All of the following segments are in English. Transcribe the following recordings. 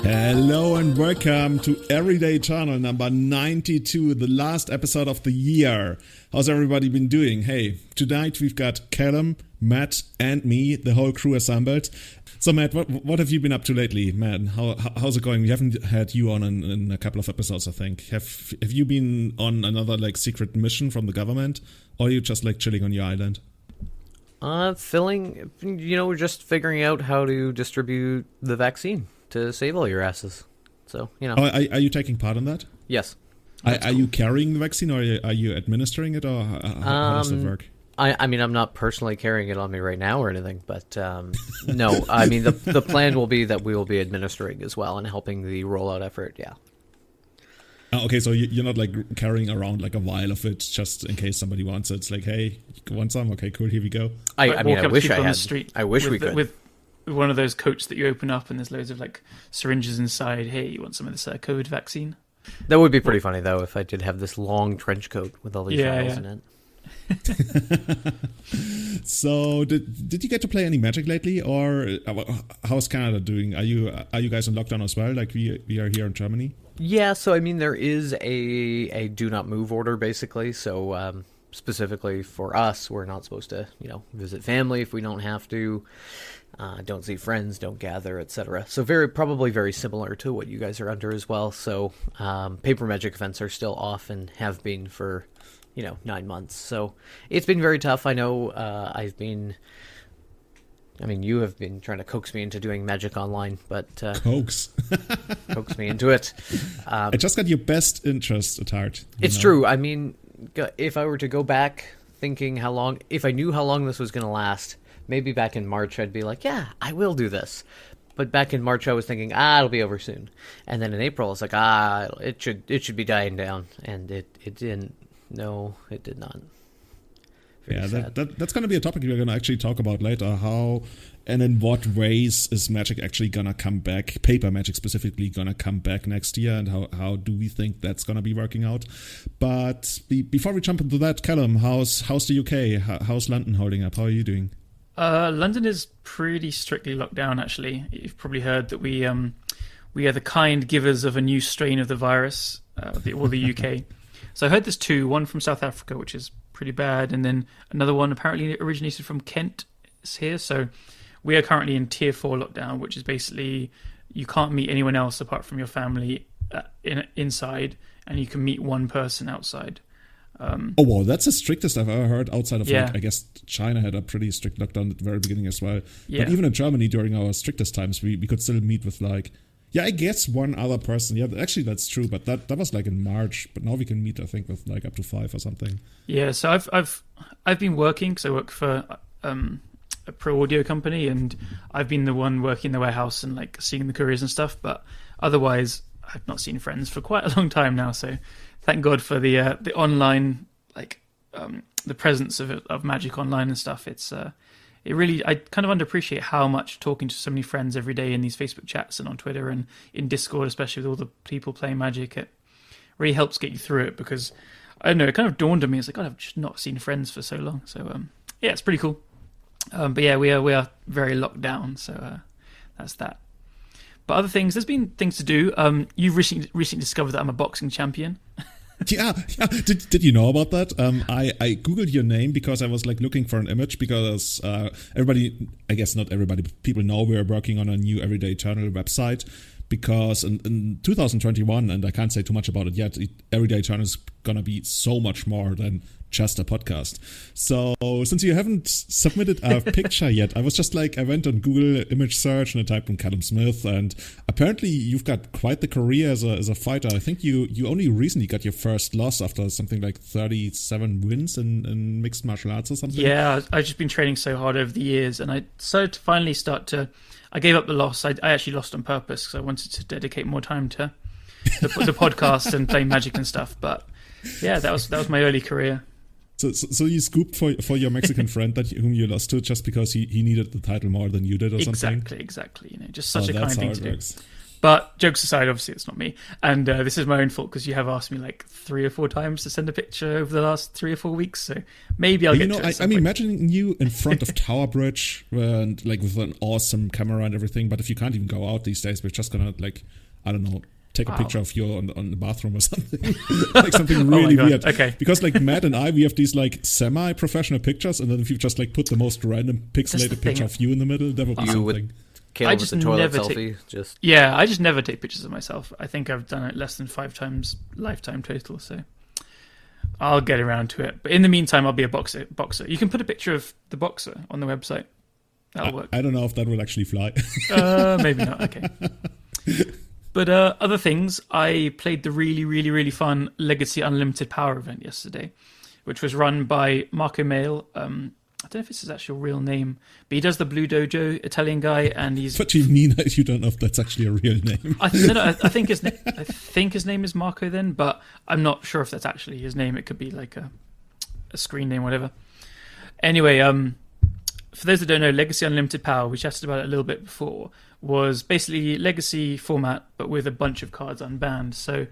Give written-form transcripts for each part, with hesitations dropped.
Hello and welcome to Everyday Eternal number 92, the last episode of the year. How's everybody been doing? Hey, tonight we've got Callum, Matt and me, the whole crew assembled. So Matt, what have you been up to lately, man? How's it going? We haven't had you on in a couple of episodes, I think. Have you been on another secret mission from the government, or are you just chilling on your island? We're just figuring out how to distribute the vaccine to save all your asses. So, Oh, are you taking part in that? Yes. Are you carrying the vaccine, or are you administering it, or how does it work? I mean, I'm not personally carrying it on me right now or anything, but no. I mean, the plan will be that we will be administering as well and helping the rollout effort, yeah. Okay, so you're not carrying around a vial of it just in case somebody wants it. It's hey, you want some? Okay, cool, here we go. I wish I had. I wish we could. With one of those coats that you open up and there's loads of syringes inside. Hey, you want some of this COVID vaccine? That would be pretty funny though if I did have this long trench coat with all these vials in it. So did you get to play any Magic lately, or how's Canada doing? Are you guys in lockdown as well, like we are here in Germany? Yeah, so I mean there is a do not move order basically. So specifically for us, we're not supposed to visit family if we don't have to. Don't see friends, don't gather, etc. So probably very similar to what you guys are under as well. So paper Magic events are still off and have been for 9 months. So it's been very tough. I know you have been trying to coax me into doing Magic online, but coax me into it. I just got your best interest at heart. It's true. I mean, if I were to go back thinking if I knew how long this was going to last, maybe back in March I'd be yeah, I will do this. But back in March I was thinking, it'll be over soon. And then in April it's it should be dying down, and it didn't. No, it did not. Very sad. That's going to be a topic we're going to actually talk about later. How and in what ways is Magic actually going to come back? Paper Magic specifically going to come back next year, and how do we think that's going to be working out? But before we jump into that, Callum, how's the UK? How's London holding up? How are you doing? London is pretty strictly locked down, actually. You've probably heard that we are the kind givers of a new strain of the virus, the UK. So I heard there's two, one from South Africa, which is pretty bad, and then another one apparently originated from Kent is here. So we are currently in tier 4 lockdown, which is basically you can't meet anyone else apart from your family inside, and you can meet one person outside. Wow, that's the strictest I've ever heard outside of I guess China had a pretty strict lockdown at the very beginning as well. Yeah. But even in Germany during our strictest times, we could still meet with I guess one other person. Yeah, actually that's true, but that was in March. But now we can meet, I think, with up to 5 or something. Yeah, so I've been working because I work for a pro audio company, and I've been the one working in the warehouse and seeing the couriers and stuff. But otherwise, I've not seen friends for quite a long time now. So thank God for the online the presence of Magic online and stuff. It's I kind of underappreciate how much talking to so many friends every day in these Facebook chats and on Twitter and in Discord, especially with all the people playing Magic, it really helps get you through it, because I don't know, it kind of dawned on me, it's God, I've just not seen friends for so long. So yeah, it's pretty cool. But yeah, we are very locked down, so that's that. But other things, there's been things to do. You've recently discovered that I'm a boxing champion. Yeah. Did you know about that? I googled your name because I was looking for an image, because everybody, I guess not everybody, but people know we're working on a new Everyday Eternal website, because in 2021, and I can't say too much about it yet, Everyday Eternal is gonna be so much more than just a podcast. So since you haven't submitted a picture yet, I was just I went on Google image search and I typed in Callum Smith, and apparently you've got quite the career as a fighter. I think you only recently got your first loss after something 37 wins in mixed martial arts or something. Yeah, I've just been training so hard over the years, and I decided to finally I gave up the loss. I actually lost on purpose because I wanted to dedicate more time to the podcast and playing Magic and stuff. But yeah, that was my early career. So you scooped for your Mexican friend whom you lost to just because he needed the title more than you did or something? Exactly. Just such a kind thing to do. But jokes aside, obviously it's not me. And this is my own fault because you have asked me like 3 or 4 times to send a picture over the last 3 or 4 weeks. So maybe I'll get to it. I'm imagining you in front of Tower Bridge and like with an awesome camera and everything. But if you can't even go out these days, we're just going to like, I don't know, take a picture of you on the bathroom or something. Like something really weird. Okay. Because like Matt and I, we have these like semi-professional pictures. And then if you just like put the most random pixelated picture of you in the middle, that would be something. Caleb with the toilet selfie. Yeah, I just never take pictures of myself. I think I've done it less than 5 times lifetime total, so I'll get around to it. But in the meantime, I'll be a boxer. You can put a picture of the boxer on the website. That'll work. I don't know if that will actually fly. Maybe not. Okay. But other things, I played the really, really, really fun Legacy Unlimited Power event yesterday, which was run by Marco Mail. I don't know if it's his actual real name, but he does the Blue Dojo, Italian guy, and he's. What do you mean that you don't know if that's actually a real name? I think his name is Marco then, but I'm not sure if that's actually his name. It could be like a screen name, whatever. Anyway, for those that don't know, Legacy Unlimited Power, we chatted about it a little bit before, was basically Legacy format, but with a bunch of cards unbanned. So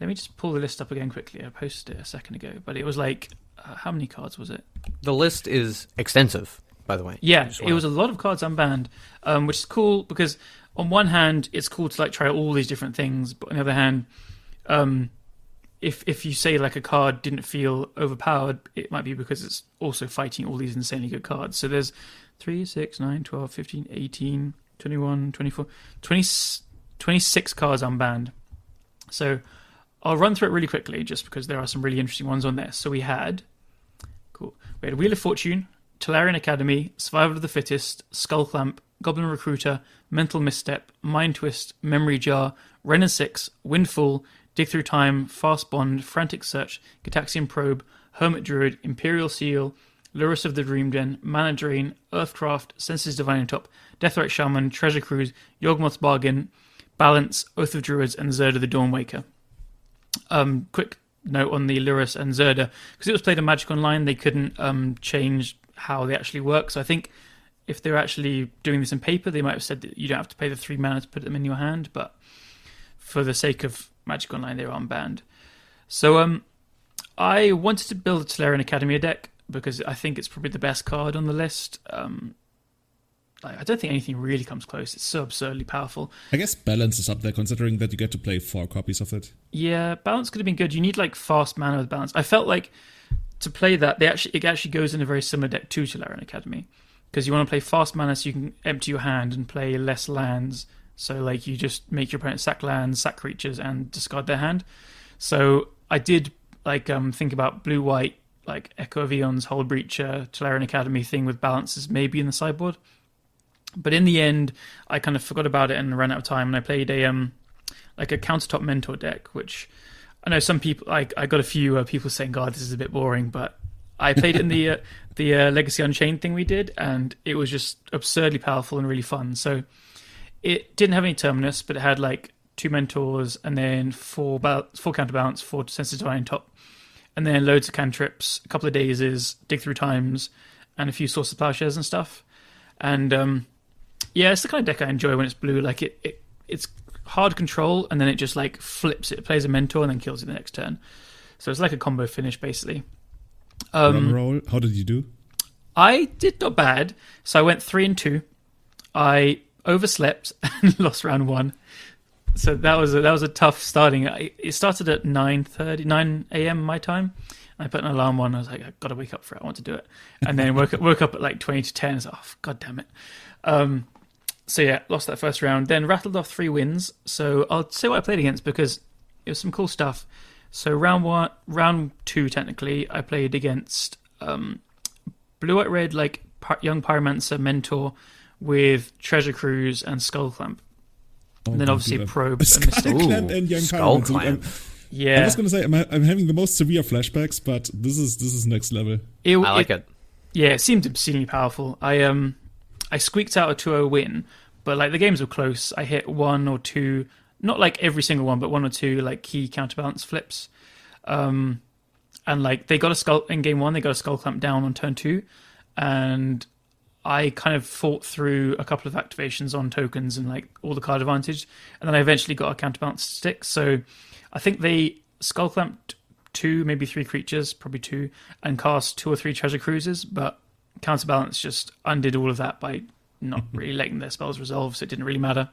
let me just pull the list up again quickly. I posted it a second ago, but it was like. How many cards was it? The list is extensive, by the way. Yeah, it was a lot of cards unbanned, which is cool because on one hand, it's cool to like try all these different things, but on the other hand, if you say like a card didn't feel overpowered, it might be because it's also fighting all these insanely good cards. So there's 3, 6, 9, 12, 15, 18, 21, 24, 26 cards unbanned. So I'll run through it really quickly just because there are some really interesting ones on there. So we had Wheel of Fortune, Tolarian Academy, Survival of the Fittest, Skull Clamp, Goblin Recruiter, Mental Misstep, Mind Twist, Memory Jar, Ren and 6, Windfall, Dig Through Time, Fast Bond, Frantic Search, Gitaxian Probe, Hermit Druid, Imperial Seal, Lurus of the Dream Den, Mana Drain, Earthcraft, Senses Divine Top, Deathrite Shaman, Treasure Cruise, Yawgmoth's Bargain, Balance, Oath of Druids, and Zerda the Dawnwaker. Quick note on the Lurus and Zerda, because it was played on Magic Online, they couldn't change how they actually work. So I think if they're actually doing this in paper, they might have said that you don't have to pay the 3 mana to put them in your hand, but for the sake of Magic Online, they're unbanned. So I wanted to build a Tolarian Academy deck because I think it's probably the best card on the list. I don't think anything really comes close. It's so absurdly powerful. I guess Balance is up there, considering that you get to play 4 copies of it. Yeah, Balance could have been good. You need like fast mana with Balance. I felt like to play that, it actually goes in a very similar deck to Tolarian Academy, because you want to play fast mana so you can empty your hand and play less lands. So like you just make your opponent sack lands, sack creatures, and discard their hand. So I did like think about blue-white, like Echo of Eons, Hull Breacher, Tolarian Academy thing with balances maybe in the sideboard. But in the end, I kind of forgot about it and ran out of time, and I played a countertop mentor deck, which I know some people. I got a few people saying, "God, this is a bit boring," but I played it in the Legacy Unchained thing we did, and it was just absurdly powerful and really fun. So it didn't have any Terminus, but it had like 2 mentors and then 4 counterbalance, 4 Sensitive Divine top, and then loads of cantrips, a couple of daisies, dig through times, and a few Source of Plowshares and stuff. And yeah, it's the kind of deck I enjoy when it's blue. Like it's hard control, and then it just like flips it. It plays a mentor and then kills it the next turn. So it's like a combo finish, basically. Run roll. How did you do? I did not bad. So I went 3-2. I overslept and lost round 1. So that was a tough starting. It started at 9 a.m. my time. I put an alarm on. I was like, I've got to wake up for it. I want to do it. And then woke up at like 20 to 10. I was like, oh, God damn it. So yeah, lost that first round. Then rattled off 3 wins. So I'll say what I played against because it was some cool stuff. So round 2 technically, I played against Blue White Red, like Young Pyromancer Mentor with Treasure Cruise and Skull Clamp. And then obviously Probe and Mystic. Clamp and Young Skull Pyromancer. Clamp. Yeah, I was going to say I'm having the most severe flashbacks, but this is next level. I like it. Yeah, it seemed obscenely powerful. I squeaked out a 2-0 win, but like the games were close. I hit 1 or 2, not like every single one, but 1 or 2 like key counterbalance flips. And like they got a skull in game 1, they got a Skull Clamp down on turn 2, and I kind of fought through a couple of activations on tokens and like all the card advantage, and then I eventually got a counterbalance stick. So I think they skull clamped 2, maybe 3 creatures, probably 2, and cast 2 or 3 treasure cruisers, but counterbalance just undid all of that by not really letting their spells resolve, so it didn't really matter.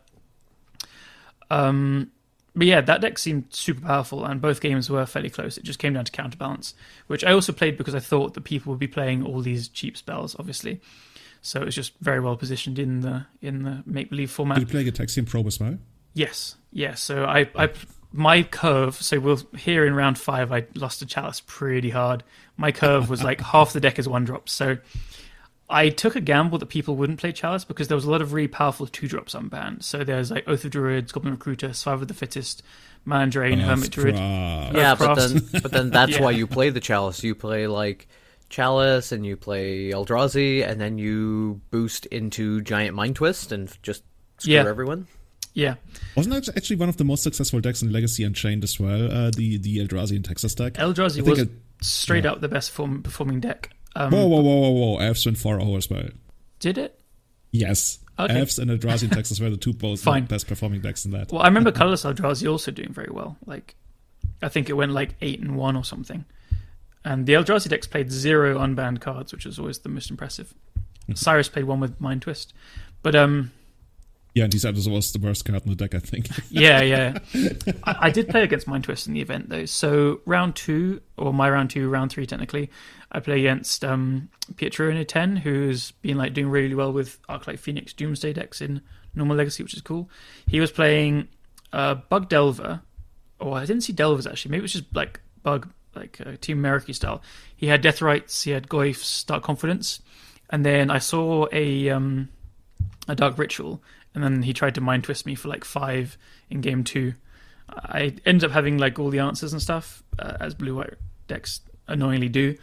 But yeah, that deck seemed super powerful, and both games were fairly close. It just came down to counterbalance, which I also played because I thought that people would be playing all these cheap spells, obviously. So it was just very well positioned in the make-believe format. Did you play Gataxian Probe as well? Yes. So my curve, so we'll here in round 5, I lost to Chalice pretty hard. My curve was like half the deck is 1-drops. So I took a gamble that people wouldn't play Chalice because there was a lot of really powerful 2-drops unbanned. So there's like Oath of Druids, Goblin Recruiter, Survivor of the Fittest, Man Drain, Hermit Druid. Yeah, but then that's why you play the Chalice. You play like Chalice and you play Eldrazi, and then you boost into Giant Mind Twist and just screw everyone. Yeah. Wasn't that actually one of the most successful decks in Legacy Unchained as well? The Eldrazi and Texas deck? Eldrazi was straight up the best performing deck. Whoa. Elves went 4-0 as well. Did it? Yes. Okay. Elves and Eldrazi and Texas were the 2 best performing decks in that. Well, I remember Colorless Eldrazi also doing very well. Like, I think it went like 8-1 or something. And the Eldrazi decks played 0 unbanned cards, which was always the most impressive. Cyrus played 1 with Mind Twist. But yeah, and he said this was the worst card in the deck, I think. Yeah. I did play against Mind Twist in the event, though. So round 2, or my round 2, round 3 technically, I play against Pietro in a 10, who's been like doing really well with Arclight Phoenix Doomsday decks in normal Legacy, which is cool. He was playing Bug Delver, or I didn't see Delvers actually. Maybe it was just like Bug, like Team Meraki style. He had Death Rights, he had Goyf's Dark Confidence, and then I saw a Dark Ritual. And then he tried to mind twist me for like 5 in game 2. I ended up having like all the answers and stuff, as blue-white decks annoyingly do.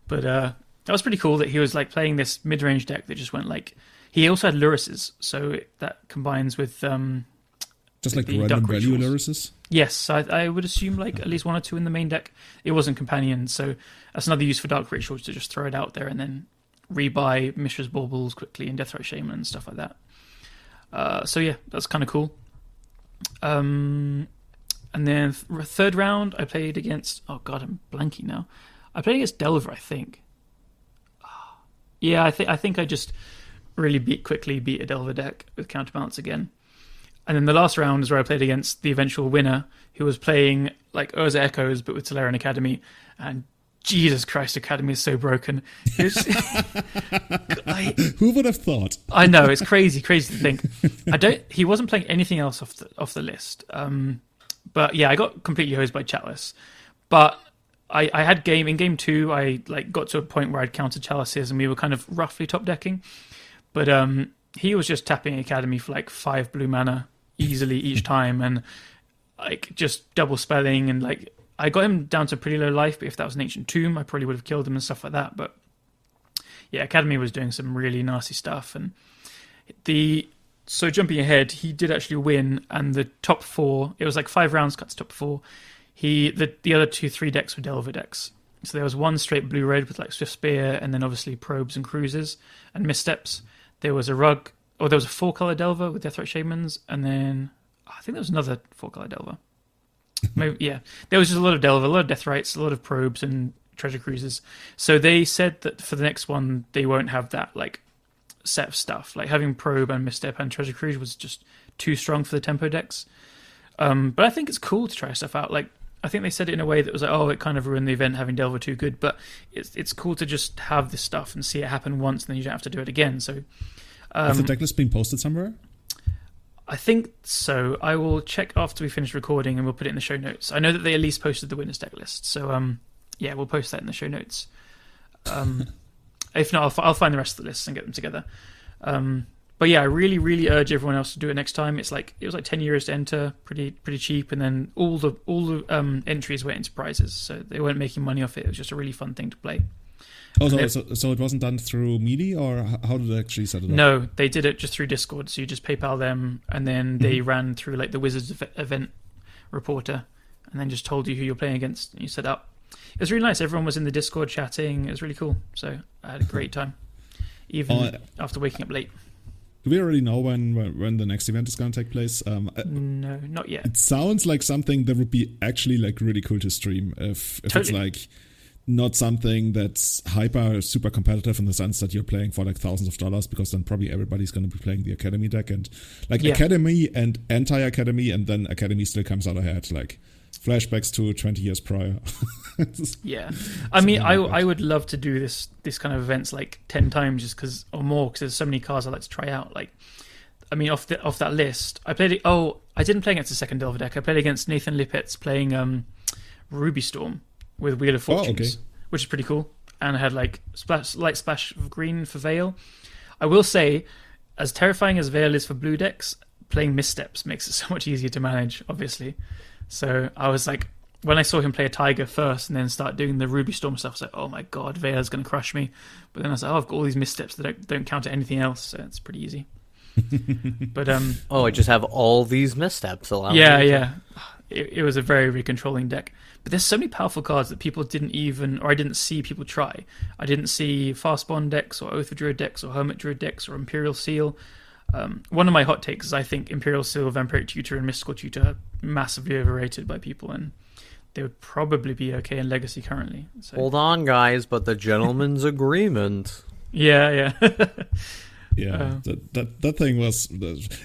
But that was pretty cool that he was like playing this mid-range deck that just went like... He also had Lurises, so that combines with... just like the random value Lurises? Yes, I would assume like at least 1 or 2 in the main deck. It wasn't Companion, so that's another use for Dark Rituals, to just throw it out there and then rebuy Mishra's Baubles quickly and Deathright Shaman and stuff like that. So yeah, that's kind of cool. And then third round, I played against... Oh god, I'm blanking now. I played against Delver, I think. Yeah, I think I just really quickly beat a Delver deck with Counterbalance again. And then the last round is where I played against the eventual winner, who was playing like Urza Echoes, but with Tolarian Academy. And Jesus Christ, Academy is so broken. Who would have thought? I know, it's crazy to think. He wasn't playing anything else off the list. But yeah, I got completely hosed by Chalice. But I had in game 2, I like got to a point where I'd countered Chalices and we were kind of roughly top decking. But he was just tapping Academy for like 5 blue mana easily each time, and like just double spelling, and like I got him down to pretty low life, but if that was an Ancient Tomb, I probably would have killed him and stuff like that. But yeah, Academy was doing some really nasty stuff. And so jumping ahead, he did actually win, and the top 4, it was like 5 rounds cut to top 4. The other 2-3 decks were Delver decks. So there was one straight blue-red with like Swift Spear, and then obviously Probes and Cruisers and Missteps. There was a 4-color Delver with Deathright Shamans, and then I think there was another 4-color Delver. Maybe, yeah. There was just a lot of Delver, a lot of Deathrights, a lot of Probes and Treasure Cruisers. So they said that for the next one, they won't have that like set of stuff. Like having Probe and Misstep and Treasure Cruise was just too strong for the tempo decks. But I think it's cool to try stuff out. Like I think they said it in a way that was like, oh, it kind of ruined the event having Delver too good. But it's cool to just have this stuff and see it happen once, and then you don't have to do it again. So has the decklist been posted somewhere? I think so. I will check after we finish recording, and we'll put it in the show notes. I know that they at least posted the winners deck list, so yeah, we'll post that in the show notes. If not, I'll find the rest of the lists and get them together. But yeah, I really, really urge everyone else to do it next time. It was like 10 euros to enter, pretty cheap, and then all the entries went into prizes, so they weren't making money off it. It was just a really fun thing to play. Oh, so it wasn't done through Melee, or how did they actually set it up? No, they did it just through Discord. So you just PayPal them, and then they ran through like the Wizards event reporter, and then just told you who you're playing against, and you set up. It was really nice. Everyone was in the Discord chatting. It was really cool. So I had a great time. even after waking up late. Do we already know when the next event is going to take place? No, not yet. It sounds like something that would be actually like really cool to stream if Totally. it's like not something that's super competitive in the sense that you're playing for like thousands of dollars, because then probably everybody's going to be playing the Academy deck, and like Academy and anti-Academy, and then Academy still comes out ahead, like flashbacks to 20 years prior. Yeah, I mean, I would love to do this kind of events like 10 times just because, or more, because there's so many cards I'd like to try out. Like, I mean, off that list, I played it. Oh, I didn't play against the second Delver deck. I played against Nathan Lippett's playing Ruby Storm with Wheel of Fortunes, which is pretty cool. And I had like light splash of green for Veil. I will say, as terrifying as Veil is for blue decks, playing Missteps makes it so much easier to manage, obviously. So I was like, when I saw him play a Tiger first and then start doing the Ruby Storm stuff, I was like, oh my god, Veil's going to crush me. But then I was like, oh, I've got all these Missteps that don't counter anything else, so it's pretty easy. But I just have all these missteps allowed. Yeah. It was a very, very controlling deck. But there's so many powerful cards that people didn't even, or I didn't see people try. I didn't see Fast Bond decks, or Oath of Druid decks, or Hermit Druid decks, or Imperial Seal. One of my hot takes is I think Imperial Seal, Vampiric Tutor, and Mystical Tutor are massively overrated by people, and they would probably be okay in Legacy currently. So. Hold on, guys, but the gentleman's agreement. Yeah. Yeah, that thing was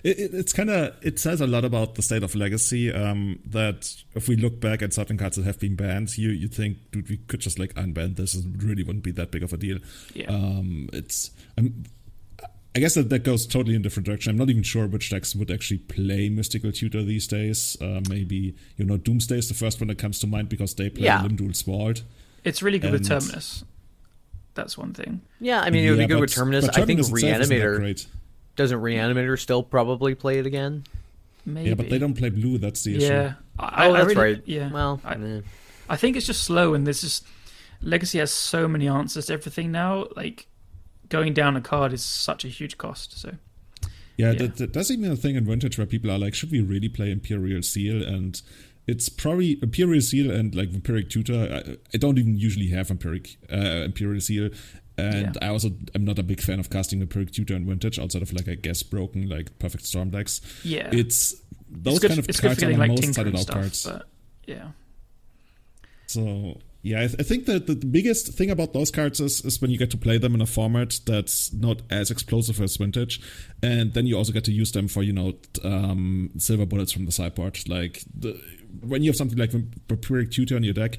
it's kind of, it says a lot about the state of Legacy, that if we look back at certain cards that have been banned, you think, dude, we could just like unban this, it really wouldn't be that big of a deal. I guess that goes totally in a different direction. I'm not even sure which decks would actually play Mystical Tutor these days. Maybe, Doomsday is the first one that comes to mind because they play Limdul Sword. It's really good with Terminus. That's one thing. Yeah, I mean, it would be good with Terminus. I think Reanimator... Doesn't Reanimator still probably play it again? Maybe. Yeah, but they don't play blue, that's the issue. Yeah. That's right. Yeah. Well, I think it's just slow, and there's just... Legacy has so many answers to everything now, like... Going down a card is such a huge cost. So, that's even a thing in Vintage where people are like, should we really play Imperial Seal? And it's probably Imperial Seal and like Vampiric Tutor. I don't even usually have Imperial Seal, and I also am not a big fan of casting Vampiric Tutor in Vintage outside of like, I guess, broken like Perfect Storm decks. Yeah, it's those kind of cards are the like most sided out stuff, cards. But, yeah. So. Yeah, I think that the biggest thing about those cards is when you get to play them in a format that's not as explosive as Vintage, and then you also get to use them for, silver bullets from the sideboard. Like, when you have something like Vampiric Tutor in your deck,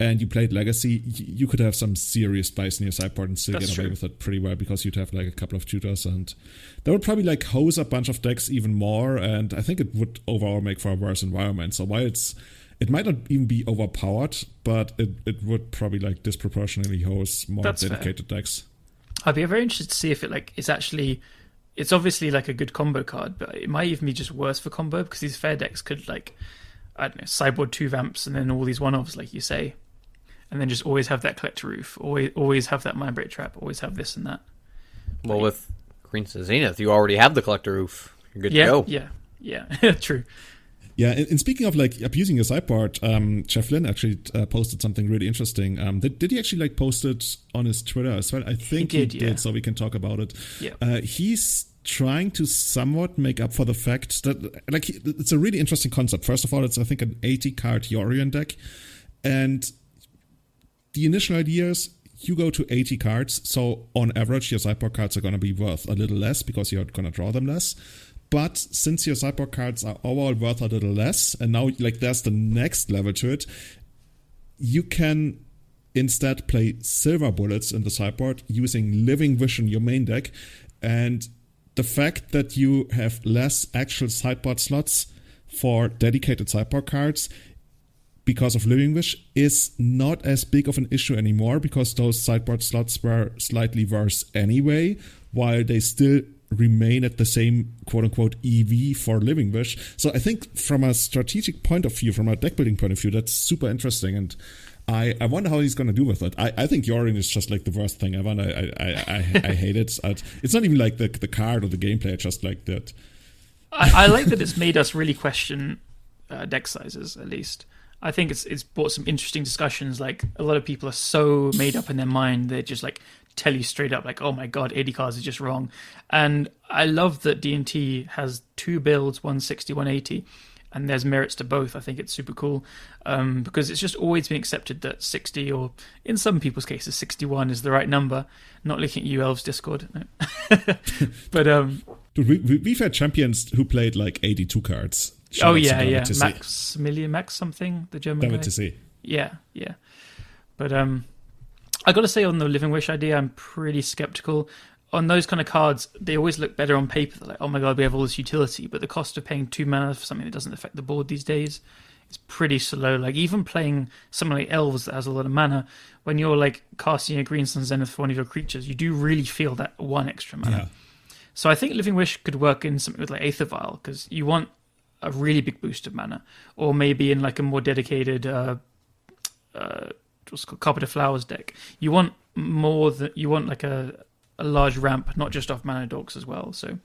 and you played Legacy, you could have some serious dice in your sideboard and still get away with it pretty well, because you'd have like a couple of tutors, and that would probably like hose a bunch of decks even more, and I think it would overall make for a worse environment. So while it might not even be overpowered, but it would probably like disproportionately host more dedicated decks. I'd be very interested to see if it's obviously like a good combo card, but it might even be just worse for combo, because these fair decks could like, I don't know, sideboard 2 vamps and then all these one-offs, like you say, and then just always have that Collector Roof, always have that Mindbreak Trap, always have this and that. Well, with Green Zenith, you already have the Collector Roof. You're good to go. Yeah, true. Yeah, and speaking of like abusing your sideboard, Jeff Lynn actually posted something really interesting. Did he actually like post it on his Twitter as well? I think he did, so we can talk about it. Yeah. He's trying to somewhat make up for the fact that like it's a really interesting concept. First of all, it's I think an 80-card Yorion deck, and the initial idea is you go to 80 cards, so on average your sideboard cards are going to be worth a little less because you're going to draw them less. But since your sideboard cards are overall worth a little less, and now like there's the next level to it, you can instead play silver bullets in the sideboard using Living Vision, your main deck. And the fact that you have less actual sideboard slots for dedicated sideboard cards because of Living Wish is not as big of an issue anymore, because those sideboard slots were slightly worse anyway, while they still remain at the same quote-unquote EV for Living Wish. So I think from a strategic point of view, from a deck building point of view, that's super interesting, and I wonder how he's going to do with it. I think Yorion is just like the worst thing ever, and I hate it. It's not even like the card or the gameplay, it's just like that. I like that it's made us really question deck sizes, at least. I think it's brought some interesting discussions. Like, a lot of people are so made up in their mind, they're just like tell you straight up, like, oh my god, 80 cards is just wrong. And I love that D&T has 2 builds, 160, 180, and there's merits to both. I think it's super cool, because it's just always been accepted that 60, or in some people's cases 61, is the right number. Not looking at you, Elves Discord. No. But dude, we've had champions who played like 82 cards. Oh yeah, Max something, the German guy. WotC. Yeah. But I got to say, on the Living Wish idea, I'm pretty skeptical. On those kind of cards, they always look better on paper. They're like, oh my god, we have all this utility. But the cost of paying 2 mana for something that doesn't affect the board these days is pretty slow. Like, even playing something like Elves that has a lot of mana, when you're like casting a Green Sun Zenith for one of your creatures, you do really feel that 1 extra mana. Yeah. So I think Living Wish could work in something with like Aether Vial, because you want a really big boost of mana. Or maybe in like a more dedicated what's called Carpet of Flowers deck. You want like a large ramp, not just off mana dorks as well. So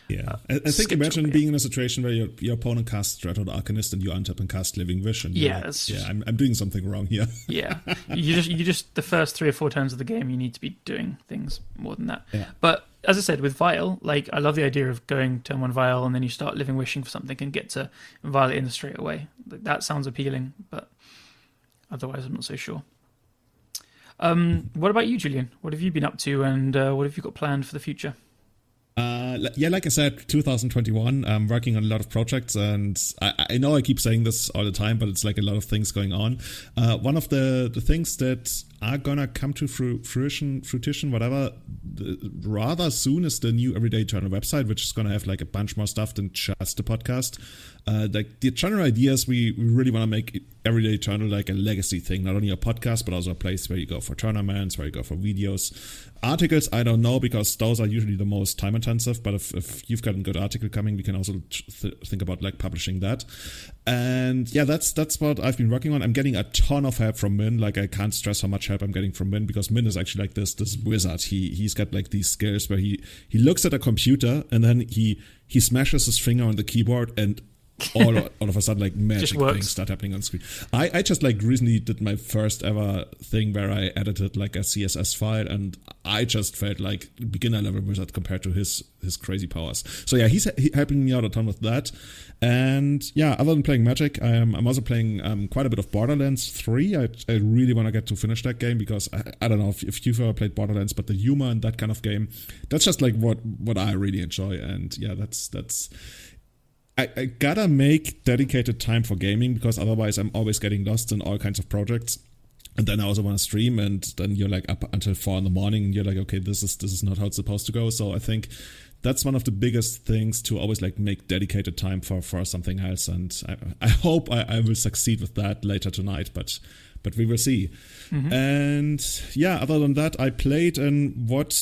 yeah, I think imagine being in a situation where your opponent casts Dreadhorde Arcanist and you untap and cast Living Wish, and I'm doing something wrong here. Yeah, you just the first 3 or 4 turns of the game, you need to be doing things more than that. Yeah. But as I said, with Vial, like, I love the idea of going turn 1 Vial and then you start Living Wishing for something and get to Vial it in straight away. That sounds appealing, but otherwise I'm not so sure. What about you, Julian? What have you been up to, and what have you got planned for the future? Like I said, 2021, I'm working on a lot of projects, and I know I keep saying this all the time, but it's like a lot of things going on. One of the things that are gonna come to fruition, whatever, rather soon is the new Everyday Eternal website, which is gonna have like a bunch more stuff than just the podcast. Like the general idea is we really want to make Everyday Eternal like a legacy thing, not only a podcast, but also a place where you go for tournaments, where you go for videos. Articles, I don't know, because those are usually the most time intensive, but if you've got a good article coming, we can also think about like publishing that. And yeah, that's what I've been working on. I'm getting a ton of help from Min. Like, I can't stress how much help I'm getting from Min, because Min is actually like this wizard. He's got like these skills where he looks at a computer and then he smashes his finger on the keyboard, and all of a sudden, like, magic things start happening on screen. I just like recently did my first ever thing where I edited like a CSS file, and I just felt like beginner level wizard compared to his crazy powers. So yeah, he's helping me out a ton with that. And yeah, other than playing Magic, I'm also playing quite a bit of Borderlands 3. I really want to get to finish that game, because I don't know if you've ever played Borderlands, but the humor in that kind of game, that's just like what I really enjoy. And yeah, that's I gotta make dedicated time for gaming, because otherwise I'm always getting lost in all kinds of projects. And then I also want to stream, and then you're like up until 4 a.m. and you're like, okay, this is not how it's supposed to go. So I think that's one of the biggest things, to always like make dedicated time for something else. And I hope I will succeed with that later tonight, but we will see. Mm-hmm. And yeah, other than that, I played in what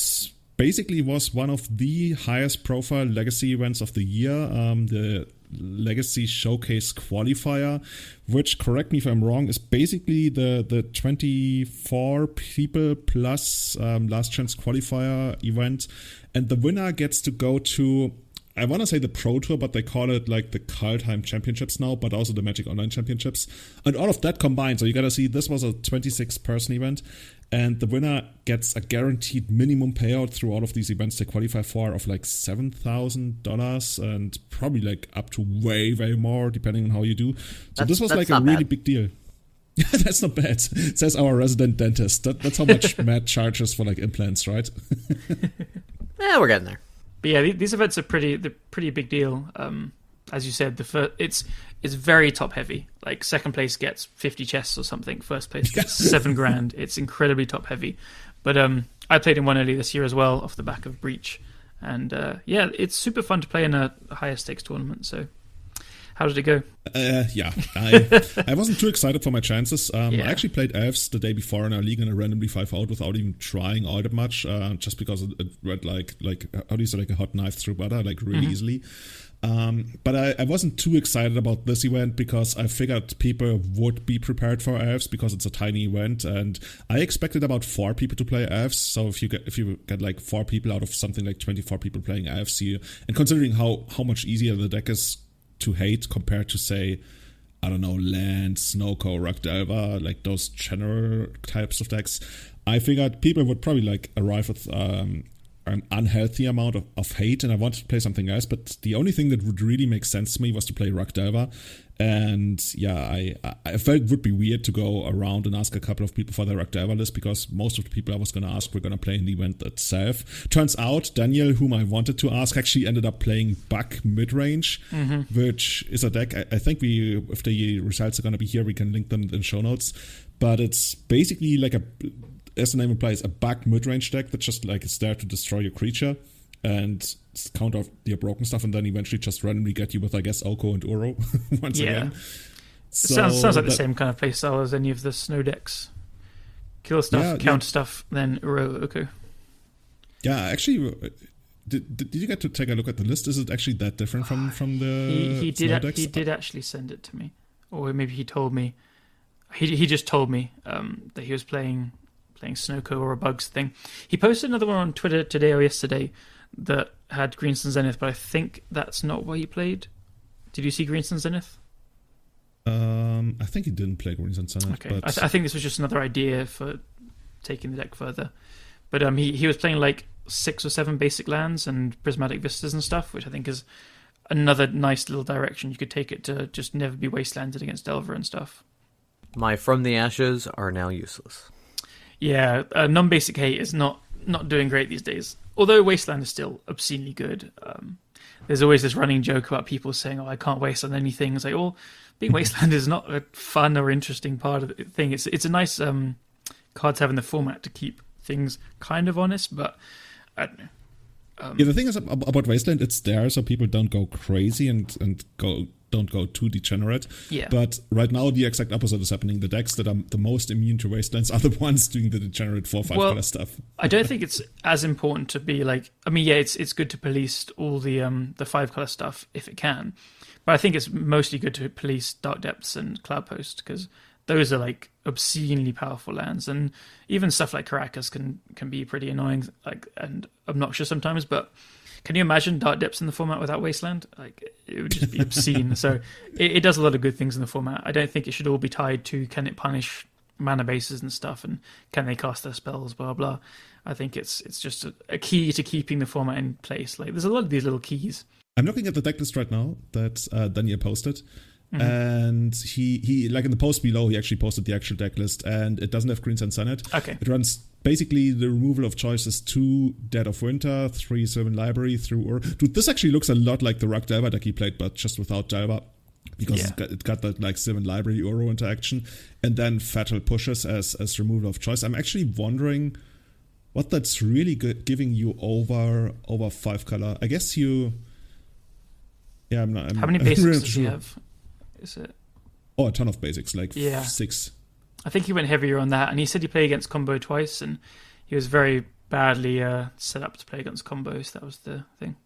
basically was one of the highest profile legacy events of the year, the Legacy Showcase Qualifier, which, correct me if I'm wrong, is basically the 24 people plus last chance qualifier event, and the winner gets to go to, I want to say the Pro Tour, but they call it like the Kaldheim Championships now, but also the Magic Online Championships. And all of that combined, so you gotta see, this was a 26-person event, and the winner gets a guaranteed minimum payout through all of these events they qualify for of like $7,000, and probably like up to way more, depending on how you do. So this was like a really big deal. That's not bad, says our resident dentist. That's how much Matt charges for like implants, right? Yeah, we're getting there. But yeah, these events are pretty big deal. As you said, it's very top heavy. Like, second place gets 50 chests or something. First place gets $7,000. It's incredibly top heavy. But I played in one earlier this year as well, off the back of Breach, and yeah, it's super fun to play in a higher stakes tournament. So, how did it go? Yeah, I wasn't too excited for my chances. I actually played Elves the day before in our league, and I randomly 5-0'd without even trying all that much, just because it went like how do you say, like a hot knife through butter, like really easily. But I wasn't too excited about this event, because I figured people would be prepared for Elves, because it's a tiny event, and I expected about 4 people to play Elves. So if you get like 4 people out of something like 24 people playing Elves here, and considering how much easier the deck is to hate compared to, say, I don't know, Land, Snowco, Rock Delver, like those general types of decks, I figured people would probably like arrive with an unhealthy amount of hate, and I wanted to play something else, but the only thing that would really make sense to me was to play Rock Delver. And yeah, I felt it would be weird to go around and ask a couple of people for their Rock Delver list, because most of the people I was going to ask were going to play in the event itself. Turns out Daniel, whom I wanted to ask, actually ended up playing Buck Midrange, which is a deck. I think if the results are going to be here, we can link them in the show notes. But it's basically like as the name implies, a Buck midrange deck that just like is there to destroy your creature and counter your broken stuff, and then eventually just randomly get you with, I guess, Oko and Uro once again. So sounds like the same kind of playstyle as any of the snow decks. Kill stuff, counter stuff, then Uro, Oko. Yeah, actually, did you get to take a look at the list? Is it actually that different from the snow decks? He did actually send it to me, or maybe he told me. He just told me that he was playing Snowco or a Bugs thing. He posted another one on Twitter today or yesterday that had Greenstone Zenith, but I think that's not what he played. Did you see Greenstone Zenith? I think he didn't play Greenstone Zenith. Okay, but I think this was just another idea for taking the deck further. But he was playing like 6 or 7 basic lands and prismatic vistas and stuff, which I think is another nice little direction you could take it to, just never be wastelanded against Delver and stuff. My From the Ashes are now useless. Yeah, non-basic hate is not doing great these days. Although Wasteland is still obscenely good. There's always this running joke about people saying, "Oh, I can't wasteland anything." It's like, well, being Wasteland is not a fun or interesting part of the thing. It's a nice card to have in the format to keep things kind of honest, but I don't know. Yeah, the thing is about Wasteland, it's there so people don't go crazy and don't go too degenerate. Yeah. But right now, the exact opposite is happening. The decks that are the most immune to Wastelands are the ones doing the degenerate 4/5 color stuff. I don't think it's as important to be like. I mean, yeah, it's good to police all the 5 color stuff if it can, but I think it's mostly good to police Dark Depths and Cloudpost, because those are like obscenely powerful lands, and even stuff like Caracas can be pretty annoying, like, and obnoxious sometimes. But can you imagine Dark Depths in the format without Wasteland? Like, it would just be obscene. So it does a lot of good things in the format. I don't think it should all be tied to can it punish mana bases and stuff, and can they cast their spells, blah blah. I think it's just a key to keeping the format in place. Like, there's a lot of these little keys. I'm looking at the deck list right now that Daniel posted. And he like in the post below, he actually posted the actual deck list, and it doesn't have Greenstone Zenith. Okay. It runs basically the removal of choices 2 Dead of Winter, 3 Sylvan Library through Dude, this actually looks a lot like the Rock Delver deck he played, but just without Delver, because it got that like Sylvan Library Uro interaction, and then Fatal Pushes as removal of choice. I'm actually wondering what that's really giving you over 5 color. I guess you. Yeah, I'm not. How many basics does he have? Is it? Oh, a ton of basics, like 6. I think he went heavier on that, and he said he played against combo twice, and he was very badly set up to play against combos. That was the thing.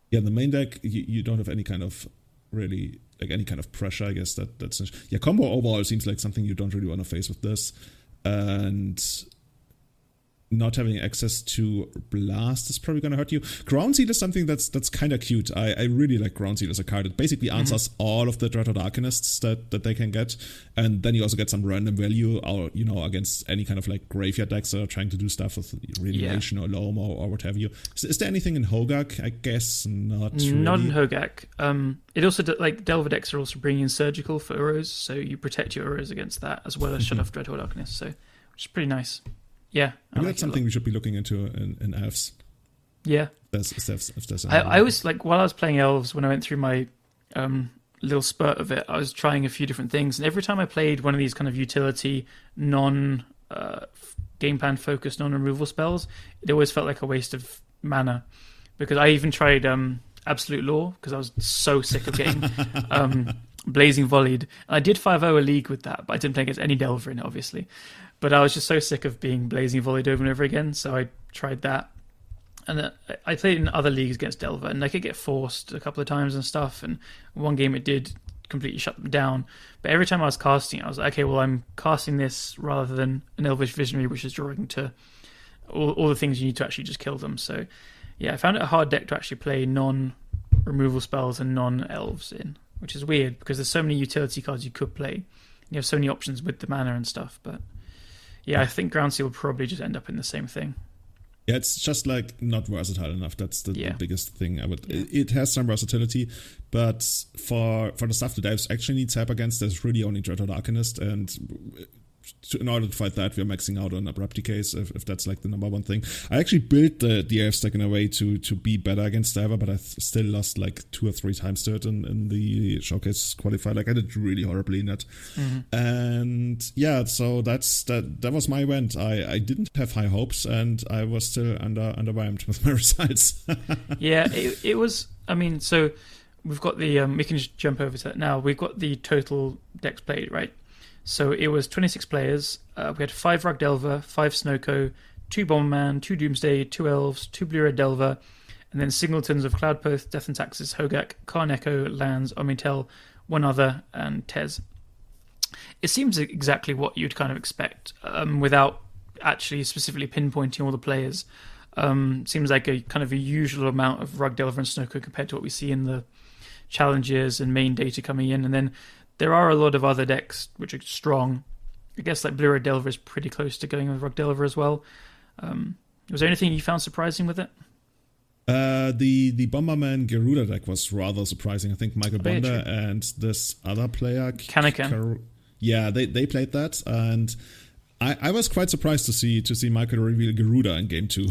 Yeah, in the main deck, you don't have any kind of really, like, any kind of pressure, I guess. That's yeah, combo overall seems like something you don't really want to face with this. And not having access to Blast is probably going to hurt you. Ground Seal is something that's kind of cute. I really like Ground Seal as a card. It basically answers all of the Dreadhorde Arcanists that they can get, and then you also get some random value, or against any kind of like graveyard decks that are trying to do stuff with Radiation or Loam or what have you. Is there anything in Hogak? I guess not. Really. Not in Hogak. It also like Delver decks are also bringing in Surgical for Uros, so you protect your Uros against that as well as shut off Dreadhorde Arcanists. So, which is pretty nice. Yeah, maybe that's something we should be looking into in Elves. Yeah, I was like, while I was playing Elves, when I went through my little spurt of it, I was trying a few different things, and every time I played one of these kind of utility, non game plan focused, non removal spells, it always felt like a waste of mana. Because I even tried Absolute Law, because I was so sick of getting Blazing Volleyed. And I did 5-0 a league with that, but I didn't play against any Delver in it, obviously. But I was just so sick of being Blazing Volleyed over and over again, so I tried that. And I played in other leagues against Delver, and I could get forced a couple of times and stuff, and one game it did completely shut them down. But every time I was casting, I was like, okay, well, I'm casting this rather than an Elvish Visionary, which is drawing to all the things you need to actually just kill them. So, yeah, I found it a hard deck to actually play non-removal spells and non-elves in, which is weird, because there's so many utility cards you could play. You have so many options with the mana and stuff, but... Yeah, I think Ground Seal will probably just end up in the same thing. Yeah, it's just like not versatile enough. That's the biggest thing. It has some versatility, but for the stuff that devs actually needs help against, there's really only Dreadhorde Arcanist, and in order to fight that, we're maxing out on Abrupt Decays, if that's like the number one thing. I actually built the AF stack in a way to be better against Diver, but I still lost like 2 or 3 times to it in the showcase qualifier. Like I did really horribly in that. And yeah, so that was my event. I didn't have high hopes, and I was still underwhelmed with my results. Yeah, it was. I mean, so we've got the we can just jump over to that now. We've got the total decks played, right? So it was 26 players. We had 5 Rug Delver, 5 Snowco, 2 Bomberman, 2 Doomsday, 2 Elves, 2 Blue-Red Delver, and then singletons of Cloudpoth, Death and Taxes, Hogak, Karn Echo, Lands, Omitel, one other, and Tez. It seems exactly what you'd kind of expect, without actually specifically pinpointing all the players. Seems like a kind of a usual amount of Rug Delver and Snowco compared to what we see in the challenges and main data coming in, and then there are a lot of other decks which are strong. I guess like Blue Red Delver is pretty close to going with Rug Delver as well. Was there anything you found surprising with it? The Bomberman Garuda deck was rather surprising. I think Michael Bonder and this other player, Kanakan. They played that, and I was quite surprised to see Michael reveal Garuda in game 2.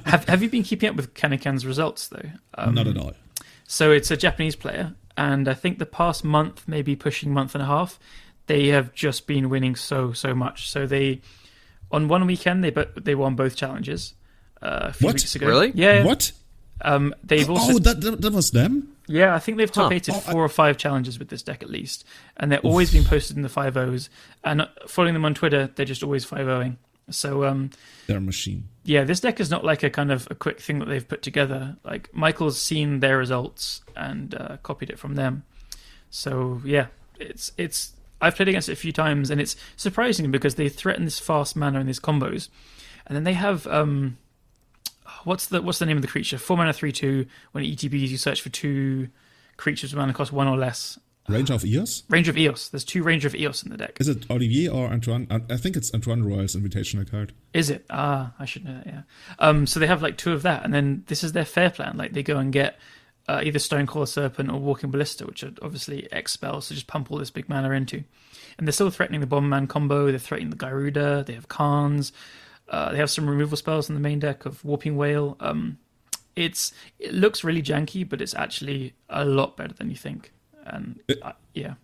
Have you been keeping up with Kanakan's results though? Not at all. So it's a Japanese player, and I think the past month, maybe pushing month and a half, they have just been winning so much. So they, on one weekend, they won both challenges a few weeks ago. Really? Yeah. What? They've also that was them? Yeah, I think they've top 8'd 4 or 5 challenges with this deck at least, and they're always being posted in the 5-0s. And following them on Twitter, they're just always 5-0ing. So they're a machine. Yeah, this deck is not like a kind of a quick thing that they've put together. Like Michael's seen their results and copied it from them. So yeah, it's I've played against it a few times, and it's surprising because they threaten this fast mana in these combos, and then they have what's the name of the creature? 4 mana 3/2. When it ETBs, you search for 2 creatures with mana cost 1 or less. Range of Eos? Range of Eos. There's 2 Range of Eos in the deck. Is it Olivier or Antoine? I think it's Antoine Royal's invitational card. Is it? I should know that, yeah. So they have like 2 of that, and then this is their fair plan. Like they go and get either Stonecaller Serpent or Walking Ballista, which are obviously X spells, so just pump all this big mana into. And they're still threatening the Bomberman combo, they're threatening the Garuda, they have Khans, they have some removal spells in the main deck of Warping Whale. It looks really janky, but it's actually a lot better than you think. And yeah.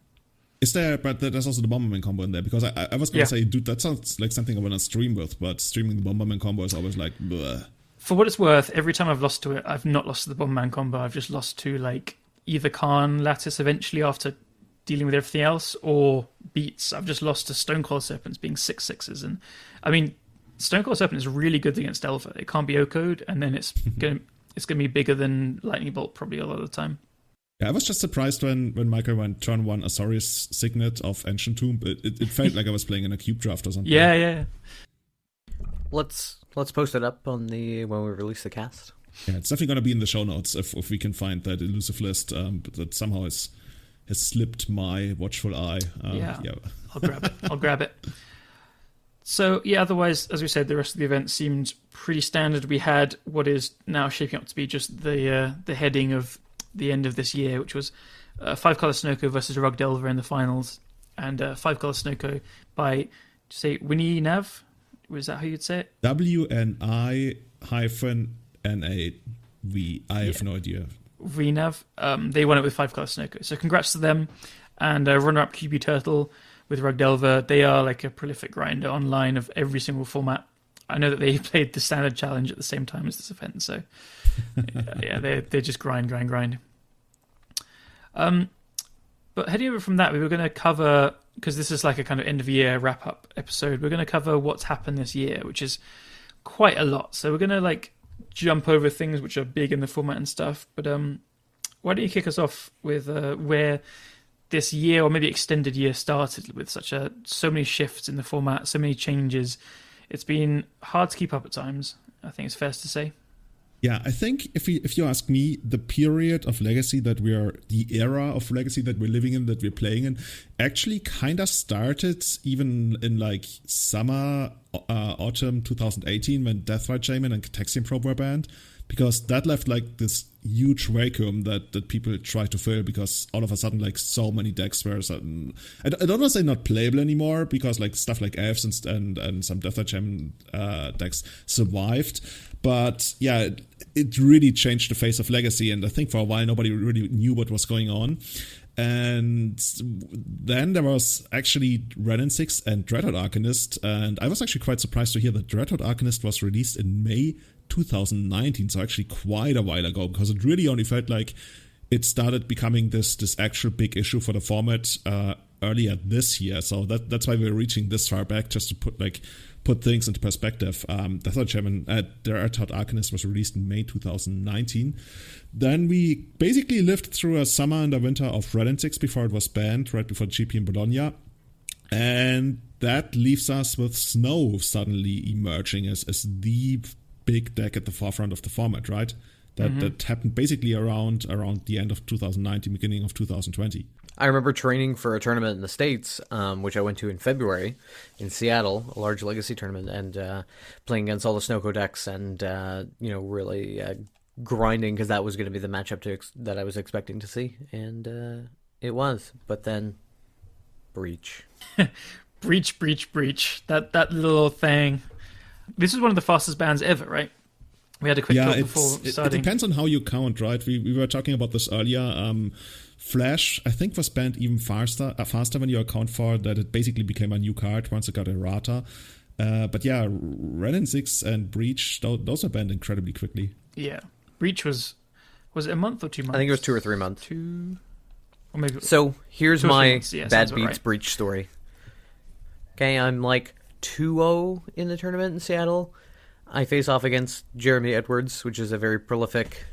Is there, but there's also the Bomberman combo in there, because I was going to say, dude, that sounds like something I want to stream with, but streaming the Bomberman combo is always like, bleh. For what it's worth, every time I've lost to it, I've not lost to the Bomberman combo, I've just lost to like either Karn Lattice eventually after dealing with everything else, or beats. I've just lost to Stonecaller Serpents being 6/6s, and I mean, Stonecaller Serpent is really good against Delver. It can't be O-code, and then it's gonna be bigger than Lightning Bolt probably a lot of the time. Yeah, I was just surprised when Michael went turn 1 Azorius Signet of Ancient Tomb. It felt like I was playing in a cube draft or something. Yeah. Let's post it up on when we release the cast. Yeah, it's definitely going to be in the show notes if we can find that elusive list that somehow has slipped my watchful eye. Yeah. I'll grab it. So, yeah, otherwise, as we said, the rest of the event seemed pretty standard. We had what is now shaping up to be just the heading of the end of this year, which was 5-color Snowco versus Rug Delver in the finals, and 5-color Snowco by, say, Winnie Nav? Was that how you'd say it? WNI-NAV. I have no idea. VNAV. They won it with 5-color Snowco. So congrats to them. And runner-up QB Turtle with Rug Delver. They are like a prolific grinder online of every single format. I know that they played the standard challenge at the same time as this event, so yeah, they just grind. But heading over from that, we were going to cover, because this is like a kind of end-of-year wrap-up episode, we're going to cover what's happened this year, which is quite a lot. So we're going to like jump over things which are big in the format and stuff. But why don't you kick us off with where this year, or maybe extended year, started with so many shifts in the format, so many changes. It's been hard to keep up at times, I think it's fair to say. Yeah, I think if you ask me, the period of Legacy the era of Legacy that we're living in, that we're playing in, actually kind of started even in like summer, autumn 2018 when Deathrite Shaman and Cataxian Probe were banned, because that left like this huge vacuum that people tried to fill, because all of a sudden like so many decks were sudden, I don't want to say not playable anymore, because like stuff like Elves and some Deathrite Shaman decks survived. But yeah, it really changed the face of Legacy, and I think for a while nobody really knew what was going on. And then there was actually Ren 6 and Dreadhorde Arcanist, and I was actually quite surprised to hear that Dreadhorde Arcanist was released in May 2019, so actually quite a while ago, because it really only felt like it started becoming this actual big issue for the format earlier this year. So that's why we're reaching this far back, just to put things into perspective. The third Shaman, the Dreadhorde Arcanist was released in May 2019. Then we basically lived through a summer and a winter of Red 6 before it was banned, right before GP in Bologna. And that leaves us with Snow suddenly emerging as the big deck at the forefront of the format, right? That happened basically around the end of 2019, beginning of 2020. I remember training for a tournament in the States, which I went to in February in Seattle, a large Legacy tournament, and playing against all the Snowco decks, and really grinding, because that was going to be the matchup that I was expecting to see, and it was. But then, Breach. Breach. That little thing. This is one of the fastest bans ever, right? We had a quick talk before starting. It depends on how you count, right? We were talking about this earlier. Flash, I think, was banned even faster when you account for that it basically became a new card once it got errata. But yeah, Ren 6 and Breach, those are banned incredibly quickly. Yeah. Breach was it a month or 2 months? I think it was 2 or 3 months. Or maybe. So here's my bad beats right. Breach story. Okay, I'm like 2-0 in the tournament in Seattle. I face off against Jeremy Edwards, which is a very prolific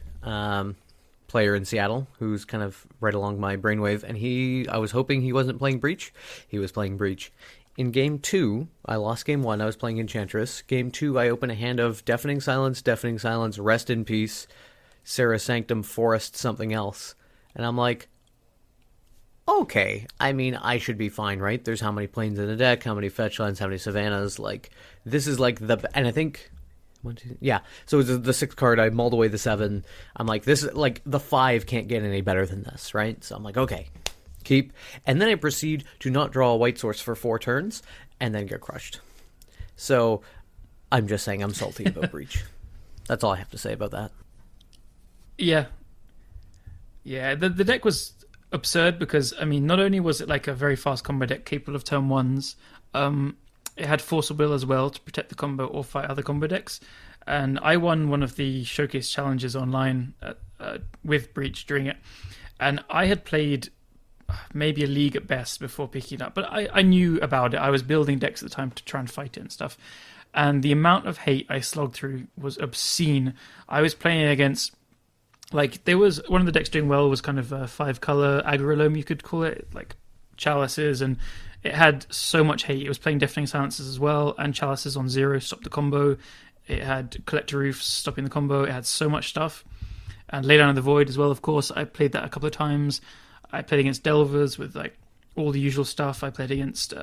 player in Seattle, who's kind of right along my brainwave, and I was hoping he wasn't playing Breach. He was playing Breach. In Game 2, I lost Game 1, I was playing Enchantress. Game 2, I open a hand of Deafening Silence, Rest in Peace, Sarah Sanctum, Forest, something else. And I'm like, okay, I mean, I should be fine, right? There's how many planes in the deck, how many fetch lands, how many Savannas, like, this is like and I think... 1, 2, yeah. So it was the 6th card. I mauled away the 7. I'm like, this is like the 5 can't get any better than this, right? So I'm like, okay, keep. And then I proceed to not draw a white source for 4 turns, and then get crushed. So I'm just saying I'm salty about Breach. That's all I have to say about that. Yeah. The deck was absurd because, I mean, not only was it like a very fast combo deck capable of turn 1s, it had Force of Will as well to protect the combo or fight other combo decks. And I won one of the showcase challenges online with Breach during it. And I had played maybe a league at best before picking it up. But I knew about it. I was building decks at the time to try and fight it and stuff. And the amount of hate I slogged through was obscene. I was playing against... Like, there was... One of the decks doing well was kind of a 5-color aggro, you could call it. Like, Chalices, and... It had so much hate. It was playing Deafening Silences as well, and Chalices on 0 stopped the combo. It had Collector Roofs stopping the combo. It had so much stuff. And Lay Down in the Void as well, of course. I played that a couple of times. I played against Delvers with like all the usual stuff. I played against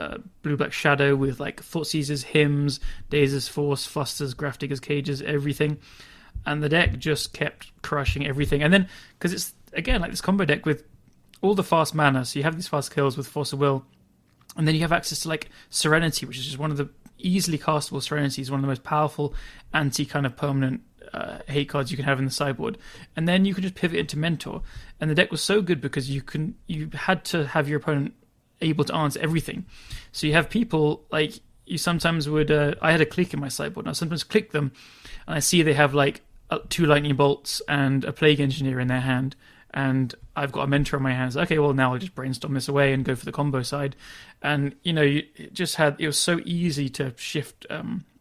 Blue-Black Shadow with like Thoughtseizes, Hymns, Dazes Force, Flusters, Grafdigger's Cages, everything. And the deck just kept crushing everything. And then, because it's, again, like this combo deck with all the fast mana, so you have these fast kills with Force of Will, and then you have access to like Serenity, which is just one of the easily castable Serenities, one of the most powerful anti kind of permanent hate cards you can have in the sideboard. And then you can just pivot into Mentor. And the deck was so good because you had to have your opponent able to answer everything. So you have people like you sometimes would. I had a click in my sideboard, and I sometimes click them, and I see they have like 2 lightning bolts and a Plague Engineer in their hand. And I've got a Mentor on my hands. Okay, well, now I'll just brainstorm this away and go for the combo side. And, it was so easy to shift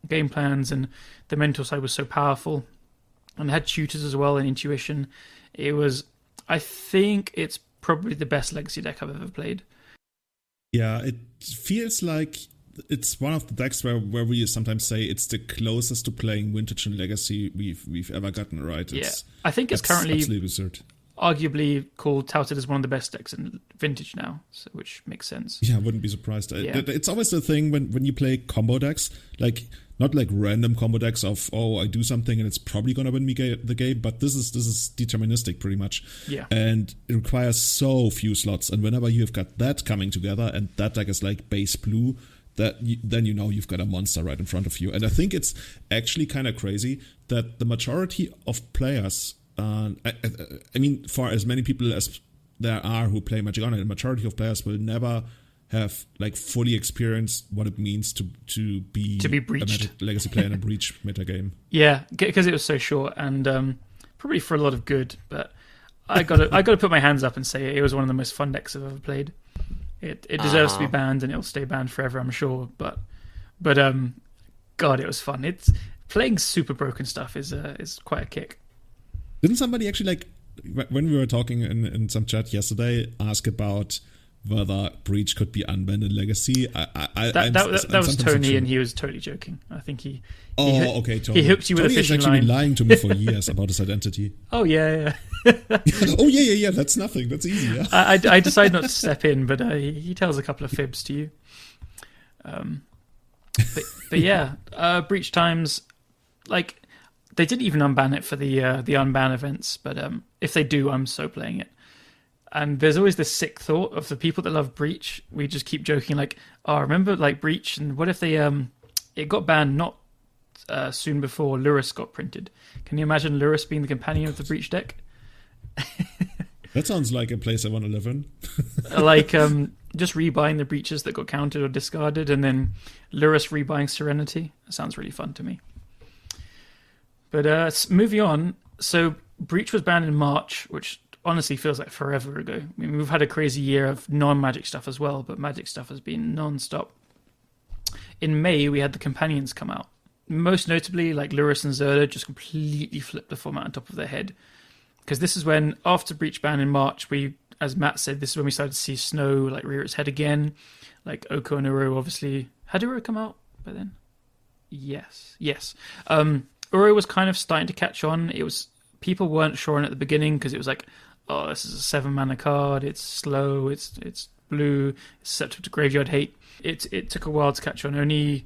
game plans, and the Mentor side was so powerful. And it had tutors as well and intuition. I think it's probably the best Legacy deck I've ever played. Yeah, it feels like it's one of the decks where we sometimes say it's the closest to playing Vintage and Legacy we've ever gotten, right? I think it's currently absolutely absurd. Arguably touted as one of the best decks in Vintage now, which makes sense. Yeah, I wouldn't be surprised. It's always the thing when you play combo decks, like not like random combo decks of, I do something and it's probably gonna win me the game, but this is deterministic pretty much. Yeah. And it requires so few slots, and whenever you've got that coming together and that deck is like base blue, then you know you've got a monster right in front of you. And I think it's actually kind of crazy that the majority of players, I mean, for as many people as there are who play Magic Online, the majority of players will never have like fully experienced what it means to be breached. a Magic Legacy player in a breach metagame. Yeah, because it was so short and probably for a lot of good. But I gotta put my hands up and say it was one of the most fun decks I've ever played. It deserves to be banned and it'll stay banned forever, I'm sure. But God, it was fun. It's playing super broken stuff is quite a kick. Didn't somebody actually, like, when we were talking in some chat yesterday, ask about whether Breach could be unbanned in Legacy? That was Tony, and he was totally joking. I think he okay, Tony. He hooked you with Tony a fishing has actually line. been lying to me for years about his identity. Oh, yeah. Oh, yeah, that's nothing. That's easy, yeah. I decided not to step in, but he tells a couple of fibs to you. But yeah, Breach times, like, they didn't even unban it for the unban events, but if they do, I'm so playing it. And there's always this sick thought of the people that love Breach. We just keep joking, like, remember, like, Breach, and what if they it got banned not soon before Lurrus got printed? Can you imagine Lurrus being the companion of the Breach deck? That sounds like a place I want to live in. Like, just rebuying the Breaches that got counted or discarded, and then Lurrus rebuying Serenity. That sounds really fun to me. But moving on, so Breach was banned in March, which honestly feels like forever ago. I mean, we've had a crazy year of non-Magic stuff as well, but Magic stuff has been non-stop. In May, we had the Companions come out. Most notably, like Lurrus and Zerda just completely flipped the format on top of their head. Because this is when, after Breach ban in March, we, as Matt said, this is when we started to see Snow like rear its head again. Like Oko and Uro, obviously. Had Uro come out by then? Yes. Uro was kind of starting to catch on. People weren't sure on it at the beginning because it was like, this is a 7-mana card. It's slow. It's blue. It's susceptible to graveyard hate. It took a while to catch on. Only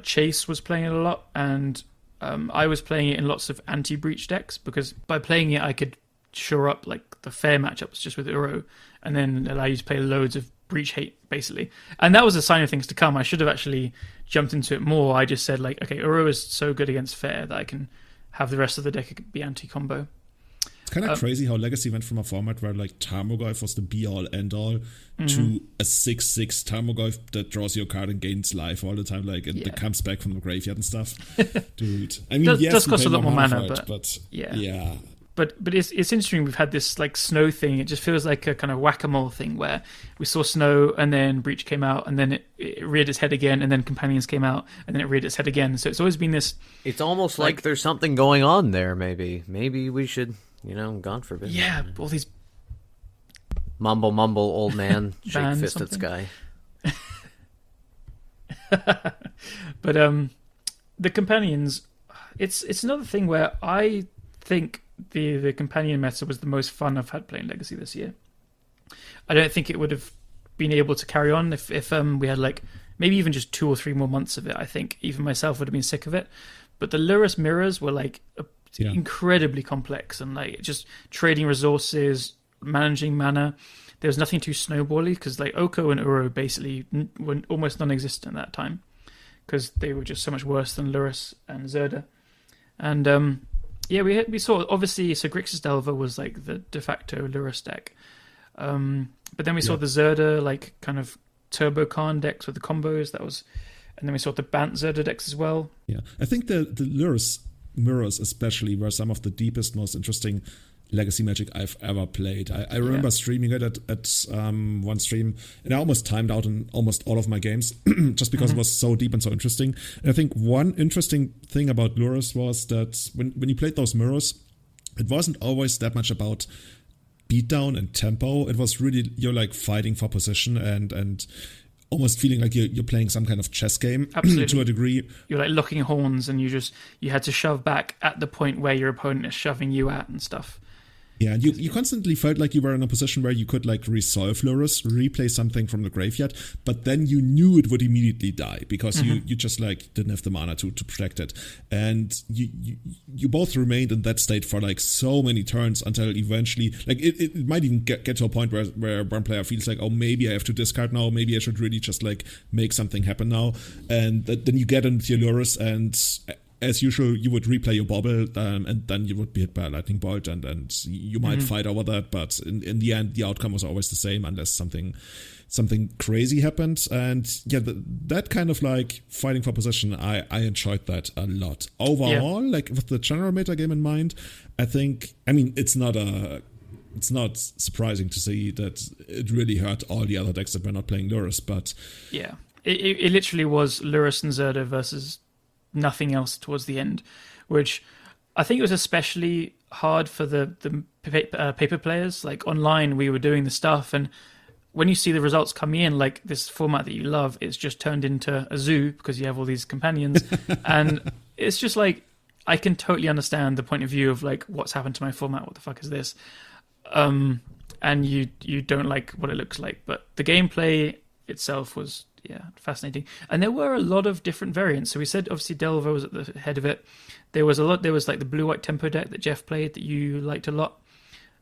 Chase was playing it a lot, and I was playing it in lots of anti-breach decks because by playing it, I could shore up like the fair matchups just with Uro, and then allow you to play loads of breach hate basically. And that was a sign of things to come. I should have actually jumped into it more. I just said like, okay, Uro is so good against fair that I can have the rest of the deck be anti-combo. It's kind of crazy how Legacy went from a format where like Tarmogoyf was the be-all, end-all to a 6/6 Tarmogoyf that draws your card and gains life all the time, like it comes back from the graveyard and stuff. Dude, I mean, yes, does cost a lot more mana, but yeah. But it's interesting. We've had this like Snow thing. It just feels like a kind of whack-a-mole thing where we saw Snow and then Breach came out and then it reared its head again and then Companions came out and then it reared its head again. So it's always been this. It's almost like there's something going on there. Maybe we should, God forbid. Yeah, all these mumble, old man, shake fist at sky. But the Companions, it's another thing where I think the companion meta was the most fun I've had playing Legacy this year. I don't think it would have been able to carry on if we had like maybe even just 2 or 3 more months of it. I think even myself would have been sick of it. But the Lurrus mirrors were like incredibly complex and like just trading resources, managing mana. There was nothing too snowbally because like Oko and Uro basically were almost non-existent at that time because they were just so much worse than Lurrus and Zerda. And we saw, obviously, so Grixis Delver was like the de facto Lurrus deck. But then we saw the Zerda, like, kind of Turbo Khan decks with the combos. And then we saw the Bant Zerda decks as well. Yeah, I think the Lurrus mirrors especially were some of the deepest, most interesting Legacy Magic I've ever played. I remember streaming it at one stream, and I almost timed out in almost all of my games just because it was so deep and so interesting. And I think one interesting thing about Lurrus was that when you played those mirrors, it wasn't always that much about beatdown and tempo. It was really, you're like fighting for position and almost feeling like you're playing some kind of chess game to a degree. You're like locking horns, and you had to shove back at the point where your opponent is shoving you at and stuff. Yeah, and you constantly felt like you were in a position where you could like resolve Lurrus, replay something from the graveyard, but then you knew it would immediately die because you just like didn't have the mana to protect it. And you both remained in that state for like so many turns until eventually, like it might even get to a point where one player feels like, oh, maybe I have to discard now, maybe I should really just like make something happen now. And then you get into your Lurrus, and as usual, you would replay your bobble, and then you would be hit by a lightning bolt, and you might fight over that. But in the end, the outcome was always the same, unless something crazy happened. And yeah, that kind of like fighting for position, I enjoyed that a lot. Overall, like with the general meta game in mind, I mean, it's not surprising to see that it really hurt all the other decks that were not playing Lurrus, but yeah, it literally was Lurrus and Zerda versus nothing else towards the end, which I think it was especially hard for the paper players. Like online, we were doing the stuff, and when you see the results coming in, like this format that you love, it's just turned into a zoo because you have all these companions, and it's just like, I can totally understand the point of view of like, what's happened to my format? What the fuck is this? And you don't like what it looks like, but the gameplay itself was fascinating. And there were a lot of different variants. So we said obviously Delver was at the head of it. There was like the blue-white tempo deck that Jeff played that you liked a lot.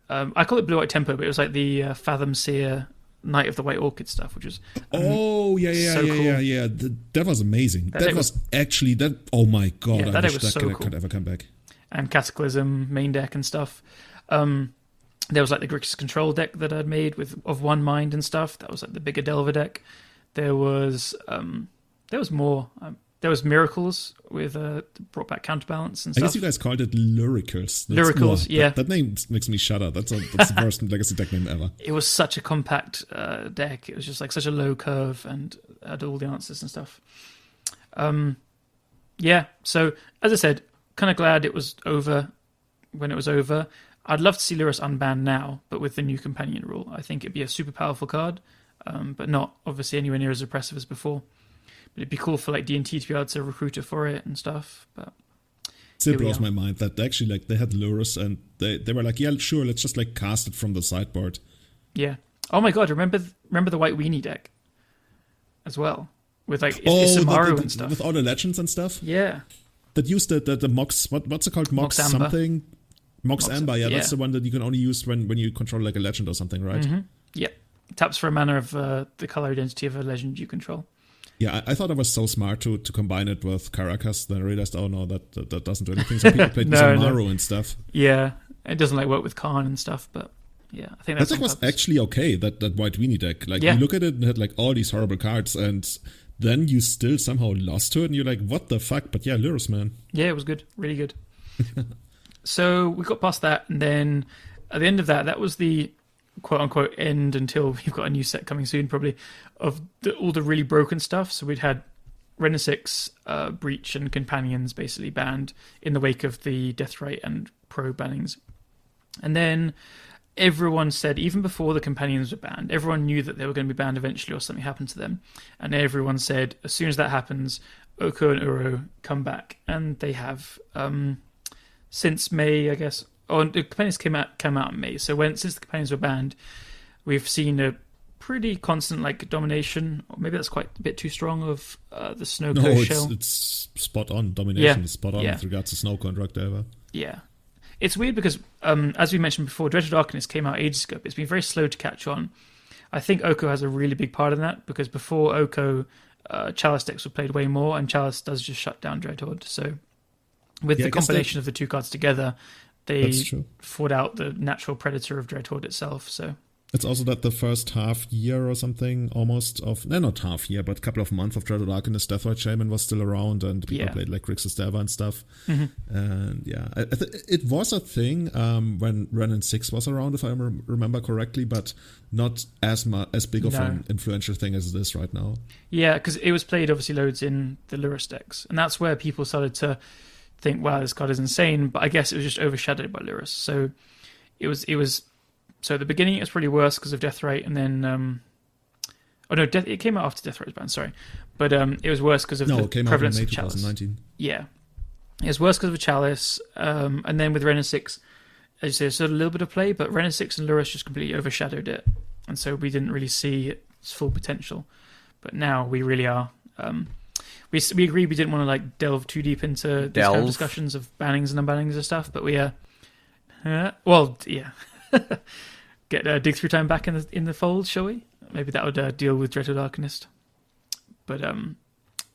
I call it blue-white tempo, but it was like the Fathom Seer Knight of the White Orchid stuff, which was cool. That was amazing. That was actually that. Oh my god! I wish that could ever come back. And Cataclysm main deck and stuff. There was like the Grixis Control deck that I'd made of One Mind and stuff. That was like the bigger Delver deck. There was more. There was Miracles with brought back Counterbalance and stuff. I guess you guys called it Lyricals. Lyricals, yeah. That name makes me shudder. That's the worst Legacy deck name ever. It was such a compact deck. It was just like such a low curve and had all the answers and stuff. So as I said, kind of glad it was over when it was over. I'd love to see Lurrus unbanned now, but with the new companion rule. I think it'd be a super powerful card. But not obviously anywhere near as oppressive as before. But it'd be cool for like D&T to be able to recruit it for it and stuff. But it blows my mind that actually like they had Lurrus and they were like, yeah, sure, let's just like cast it from the sideboard. Yeah. Oh my god, remember the White Weenie deck as well with like Isamaru and stuff with all the legends and stuff. Yeah. That used the Mox. What's it called? Mox something. Mox Amber. Yeah, that's the one that you can only use when you control like a legend or something, right? Mm-hmm. Yeah. Taps for a mana of the color identity of a legend you control. Yeah, I thought it was so smart to combine it with Caracas. Then I realized, oh no, that doesn't do anything. So people played Isamaru and stuff. Yeah, it doesn't like work with Khan and stuff, but yeah, I think that deck was actually okay. That White Weenie deck, like you look at it and it had like all these horrible cards, and then you still somehow lost to it, and you're like, what the fuck? But yeah, Lurrus, man. Yeah, it was good, really good. So we got past that, and then at the end of that was the quote-unquote end until we've got a new set coming soon, probably, of all the really broken stuff. So we'd had Ren 6, Breach, and Companions basically banned in the wake of the Deathrite and Pro bannings. And then everyone said, even before the Companions were banned, everyone knew that they were going to be banned eventually or something happened to them. And everyone said, as soon as that happens, Oko and Uro come back. And they have, since May, I guess. Oh, the Companions came out in May. So since the Companions were banned, we've seen a pretty constant like domination. Or maybe that's quite a bit too strong of the Snow Coast shell. It's spot on. Domination is spot on with regards to Snow and Rock Delver. Yeah. It's weird because, as we mentioned before, Dredge of Darkness came out ages ago, but it's been very slow to catch on. I think Oko has a really big part in that, because before Oko, Chalice decks were played way more, and Chalice does just shut down Dreadhorde. So with the combination of the two cards together, they fought out the natural predator of Dreadhorde itself. So it's also that the first half year or something, almost of not half year, but a couple of months of Dread of Darkness, Deathrite Shaman was still around, and people played like Grixis Delver and stuff. Mm-hmm. And it was a thing when Ren 6 was around, if I remember correctly, but not as big of an influential thing as it is right now. Yeah, because it was played obviously loads in the Lurrus decks, and that's where people started to think, wow, this card is insane, but I guess it was just overshadowed by Lurrus. So it was so at the beginning it was probably worse because of Deathrite, and then Oh no, it came out after Death Threat was banned. Sorry, but it was worse because of the it came out in prevalence May of Chalice. 2019. Yeah, it was worse because of Chalice, and then with Ren and 6, as you say, there's a little bit of play, but Ren and 6 and Lurrus just completely overshadowed it, and so we didn't really see its full potential. But now we really are. We agreed we didn't want to like delve too deep into these kind of discussions of bannings and unbannings and stuff, but we get dig through time back in the fold, shall we? Maybe that would deal with Dreadful Arcanist. But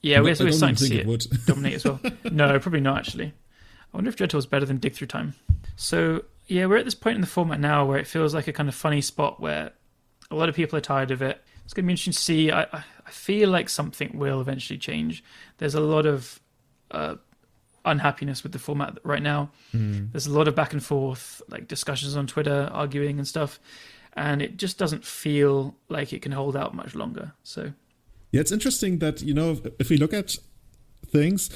we're starting to see it dominate as well. No, probably not actually. I wonder if Dreadful is better than Dig Through Time. So yeah, we're at this point in the format now where it feels like a kind of funny spot where a lot of people are tired of it. It's going to be interesting to see. I feel like something will eventually change. There's a lot of unhappiness with the format right now. There's a lot of back and forth, like discussions on Twitter, arguing and stuff, and it just doesn't feel like it can hold out much longer. So yeah, it's interesting that, if we look at things,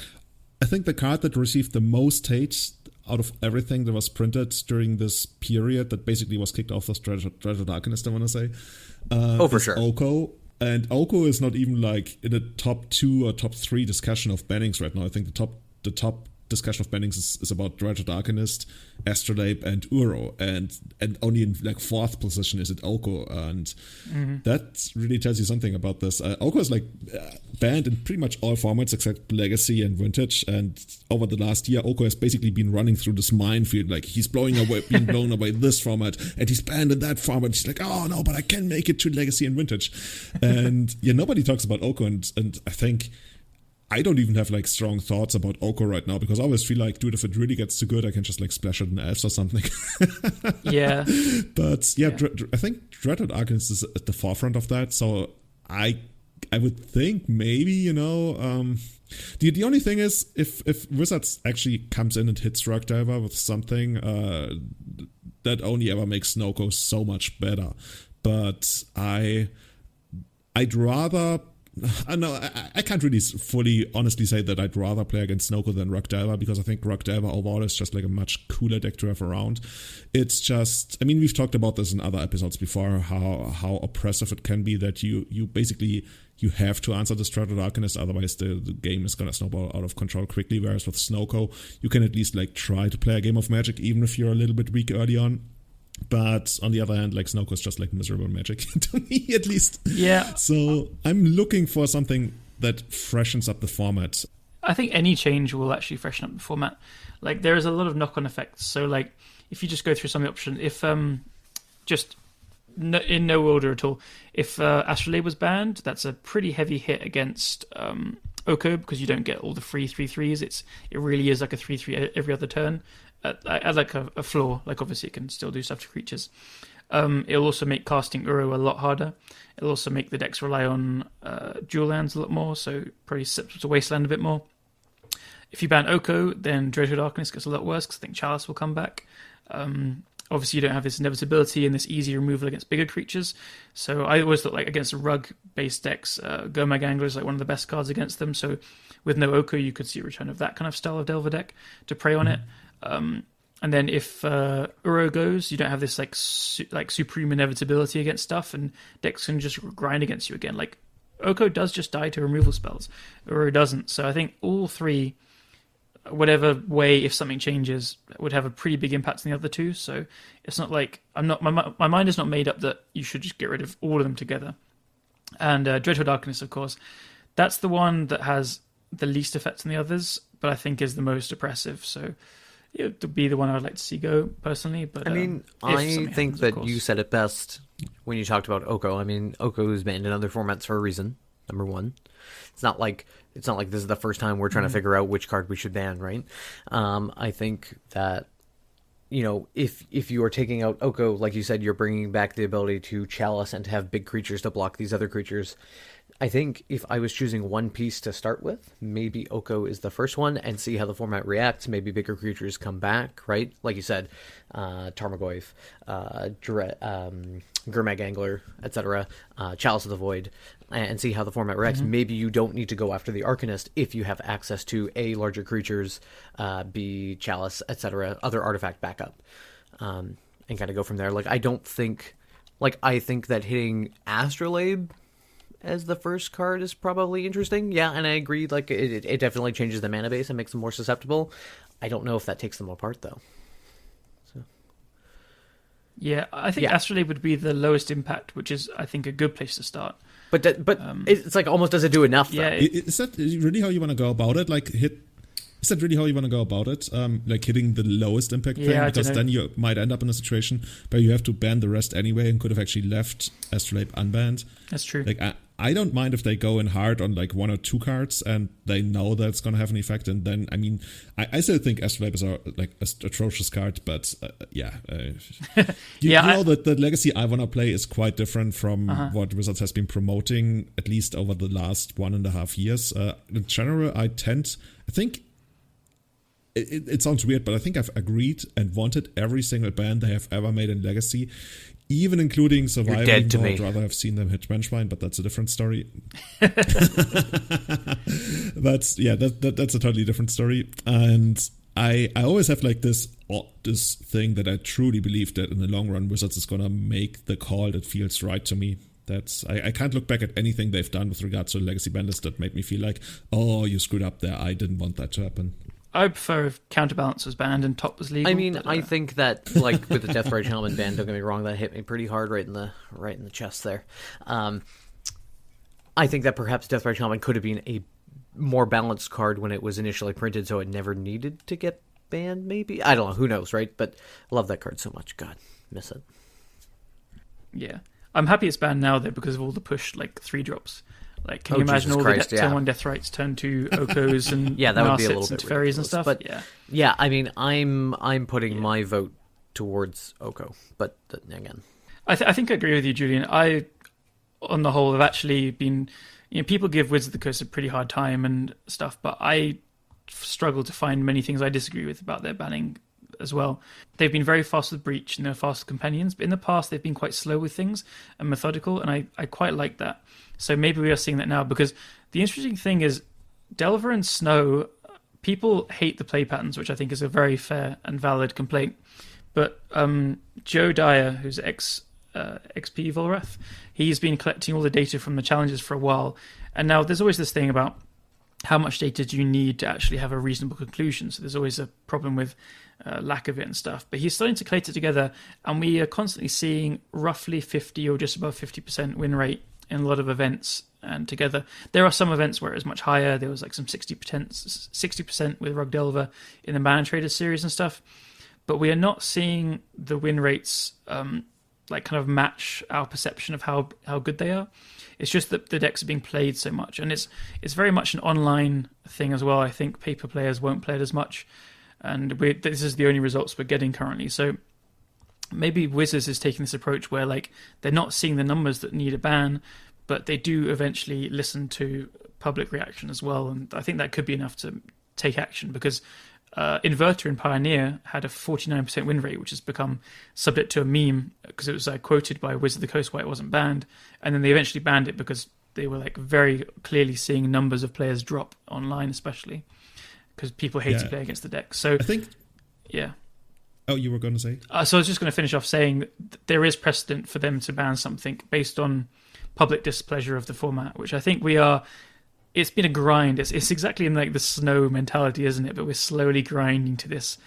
I think the card that received the most hate out of everything that was printed during this period that basically was kicked off as Dreadful Arcanist, I want to say. For sure. Oko. And Oko is not even like in the top 2 or top 3 discussion of bannings right now. I think the top discussion of bannings is about Dreadful Arcanist, Astrolabe, and Uro, and only in like 4th position is it Oko, and that really tells you something about this. Oko is like banned in pretty much all formats except Legacy and Vintage, and over the last year, Oko has basically been running through this minefield, like he's being blown away this format, and he's banned in that format. He's like, oh no, but I can make it to Legacy and Vintage, and nobody talks about Oko, and I think I don't even have like strong thoughts about Oko right now because I always feel like, dude, if it really gets too good, I can just like splash it in elves or something. Yeah. But I think Dreadful Arcanist is at the forefront of that. So I would think maybe, the only thing is if Wizards actually comes in and hits Rock Diver with something, that only ever makes Snoko so much better. But I'd rather... I can't really fully honestly say that I'd rather play against Snoko than Rock Diver because I think Rock Diver overall is just like a much cooler deck to have around. It's just, I mean, we've talked about this in other episodes before, how oppressive it can be that you basically, you have to answer this Dreadful Arcanist, otherwise the game is going to snowball out of control quickly, whereas with Snoko, you can at least like try to play a game of Magic even if you're a little bit weak early on. But on the other hand, like Snoko is just like miserable Magic to me, at least. Yeah. So I'm looking for something that freshens up the format. I think any change will actually freshen up the format. Like there is a lot of knock-on effects. So like if you just go through some of the options, if in no order at all, if Astrolabe was banned, that's a pretty heavy hit against Oko because you don't get all the free 3/3s. It really is like a 3/3 every other turn. At like a flaw, like obviously it can still do stuff to creatures. It'll also make casting Uro a lot harder. It'll also make the decks rely on dual lands a lot more, so probably slips to Wasteland a bit more. If you ban Oko, then Dreadful Arcanist gets a lot worse because I think Chalice will come back. Obviously, you don't have this inevitability and this easy removal against bigger creatures. So I always thought like against rug-based decks, Gomag Angler is like one of the best cards against them. So with no Oko, you could see a return of that kind of style of Delver deck to prey on it. And then if Uro goes, you don't have this like supreme inevitability against stuff, and decks can just grind against you again. Like Oko does just die to removal spells, Uro doesn't. So I think all three, whatever way, if something changes, would have a pretty big impact on the other two. So it's not like my mind is not made up that you should just get rid of all of them together. And Dreadful Arcanist, of course, that's the one that has the least effect on the others, but I think is the most oppressive. So it would be the one I would like to see go personally. But I mean, I think that you said it best when you talked about Oko. I mean, Oko is banned in other formats for a reason. Number one, it's not like this is the first time we're trying to figure out which card we should ban, right? I think that if you are taking out Oko, like you said, you're bringing back the ability to Chalice and to have big creatures to block these other creatures. I think if I was choosing one piece to start with, maybe Oko is the first one and see how the format reacts. Maybe bigger creatures come back, right? Like you said, Tarmogoyf, Gurmag Angler, etc., Chalice of the Void, and see how the format reacts. Maybe you don't need to go after the Arcanist if you have access to A, larger creatures, B, Chalice, etc., other artifact backup, and kind of go from there. I think that hitting Astrolabe as the first card is probably interesting. Yeah, and I agree. Like it definitely changes the mana base and makes them more susceptible. I don't know if that takes them apart though. Yeah, I think Astrolabe would be the lowest impact, which is, I think, a good place to start. But it's like almost doesn't do enough. Though. Yeah, is that really how you want to go about it? Like is that really how you want to go about it? Like hitting the lowest impact thing? Because then you might end up in a situation where you have to ban the rest anyway and could have actually left Astrolabe unbanned. That's true. Like I don't mind if they go in hard on like 1 or 2 cards and they know that's going to have an effect. And then, I mean, I still think Astrolabe is like an atrocious card, but you know that the legacy I want to play is quite different from what Wizards has been promoting, at least over the last 1.5 years. In general, I think it sounds weird, but I think I've agreed and wanted every single ban they have ever made in Legacy, even including Survivor. I'd rather have seen them hit Benchmine, but that's a different story. That's a totally different story. And I always have like this thing that I truly believe that in the long run, Wizards is gonna make the call that feels right to me. That's I can't look back at anything they've done with regards to the Legacy ban list that made me feel like, oh, you screwed up there. I didn't want that to happen. I prefer if Counterbalance was banned and Top was legal. I mean, I think that, like, with the Deathrite Helmet ban, don't get me wrong, that hit me pretty hard right in the chest there. I think that perhaps Deathrite Helmet could have been a more balanced card when it was initially printed, so it never needed to get banned, maybe? I don't know, who knows, right? But I love that card so much. God, miss it. Yeah. I'm happy it's banned now, though, because of all the push, like, 3-drops. Like, can you imagine all the turn 1 Deathrites, turn 2 Okos and that would be a little bit fairies and stuff? But yeah, I mean, I'm putting my vote towards Oko, but again, I think I agree with you, Julian. I, on the whole, have actually been, people give Wizards of the Coast a pretty hard time and stuff, but I struggle to find many things I disagree with about their banning as well. They've been very fast with Breach and they're fast with Companions, but in the past they've been quite slow with things and methodical, and I quite like that. So maybe we are seeing that now, because the interesting thing is Delver and Snow, people hate the play patterns, which I think is a very fair and valid complaint. But Joe Dyer, who's XP Volrath, he's been collecting all the data from the challenges for a while. And now there's always this thing about how much data do you need to actually have a reasonable conclusion. So there's always a problem with lack of it and stuff. But he's starting to collate it together, and we are constantly seeing roughly 50 or just above 50% win rate in a lot of events. And together, there are some events where it was much higher. There was like some 60% with Rug Delver in the Mana Trader series and stuff. But we are not seeing the win rates like kind of match our perception of how good they are. It's just that the decks are being played so much, and it's very much an online thing as well. I think paper players won't play it as much, and this is the only results we're getting currently. So maybe Wizards is taking this approach where like they're not seeing the numbers that need a ban, but they do eventually listen to public reaction as well, and I think that could be enough to take action, because Inverter and Pioneer had a 49% win rate, which has become subject to a meme because it was quoted by Wizard of the Coast why it wasn't banned, and then they eventually banned it because they were like very clearly seeing numbers of players drop online, especially because people hate to play against the deck. So I think, Oh, you were going to say? So I was just going to finish off saying that there is precedent for them to ban something based on public displeasure of the format, which I think we are. It's been a grind. It's exactly in like the Snow mentality, isn't it? But we're slowly grinding to this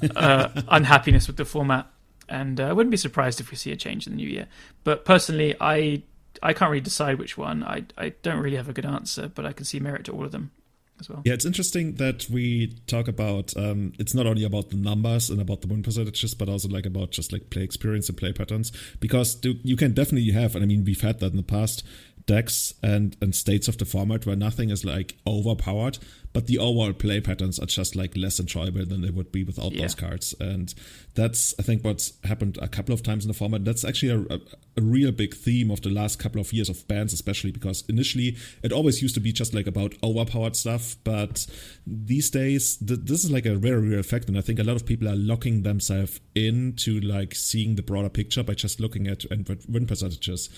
unhappiness with the format, and I wouldn't be surprised if we see a change in the new year. But personally, I can't really decide which one. I don't really have a good answer, but I can see merit to all of them as well. Yeah, it's interesting that we talk about it's not only about the numbers and about the win percentages, but also like about just like play experience and play patterns, because you can definitely have, and I mean we've had that in the past, decks and states of the format where nothing is like overpowered, but the overall play patterns are just like less enjoyable than they would be without those cards. And that's, I think, what's happened a couple of times in the format. That's actually a real big theme of the last couple of years of bans, especially because initially it always used to be just like about overpowered stuff, but these days this is like a very real effect, and I think a lot of people are locking themselves into like seeing the broader picture by just looking at win percentages.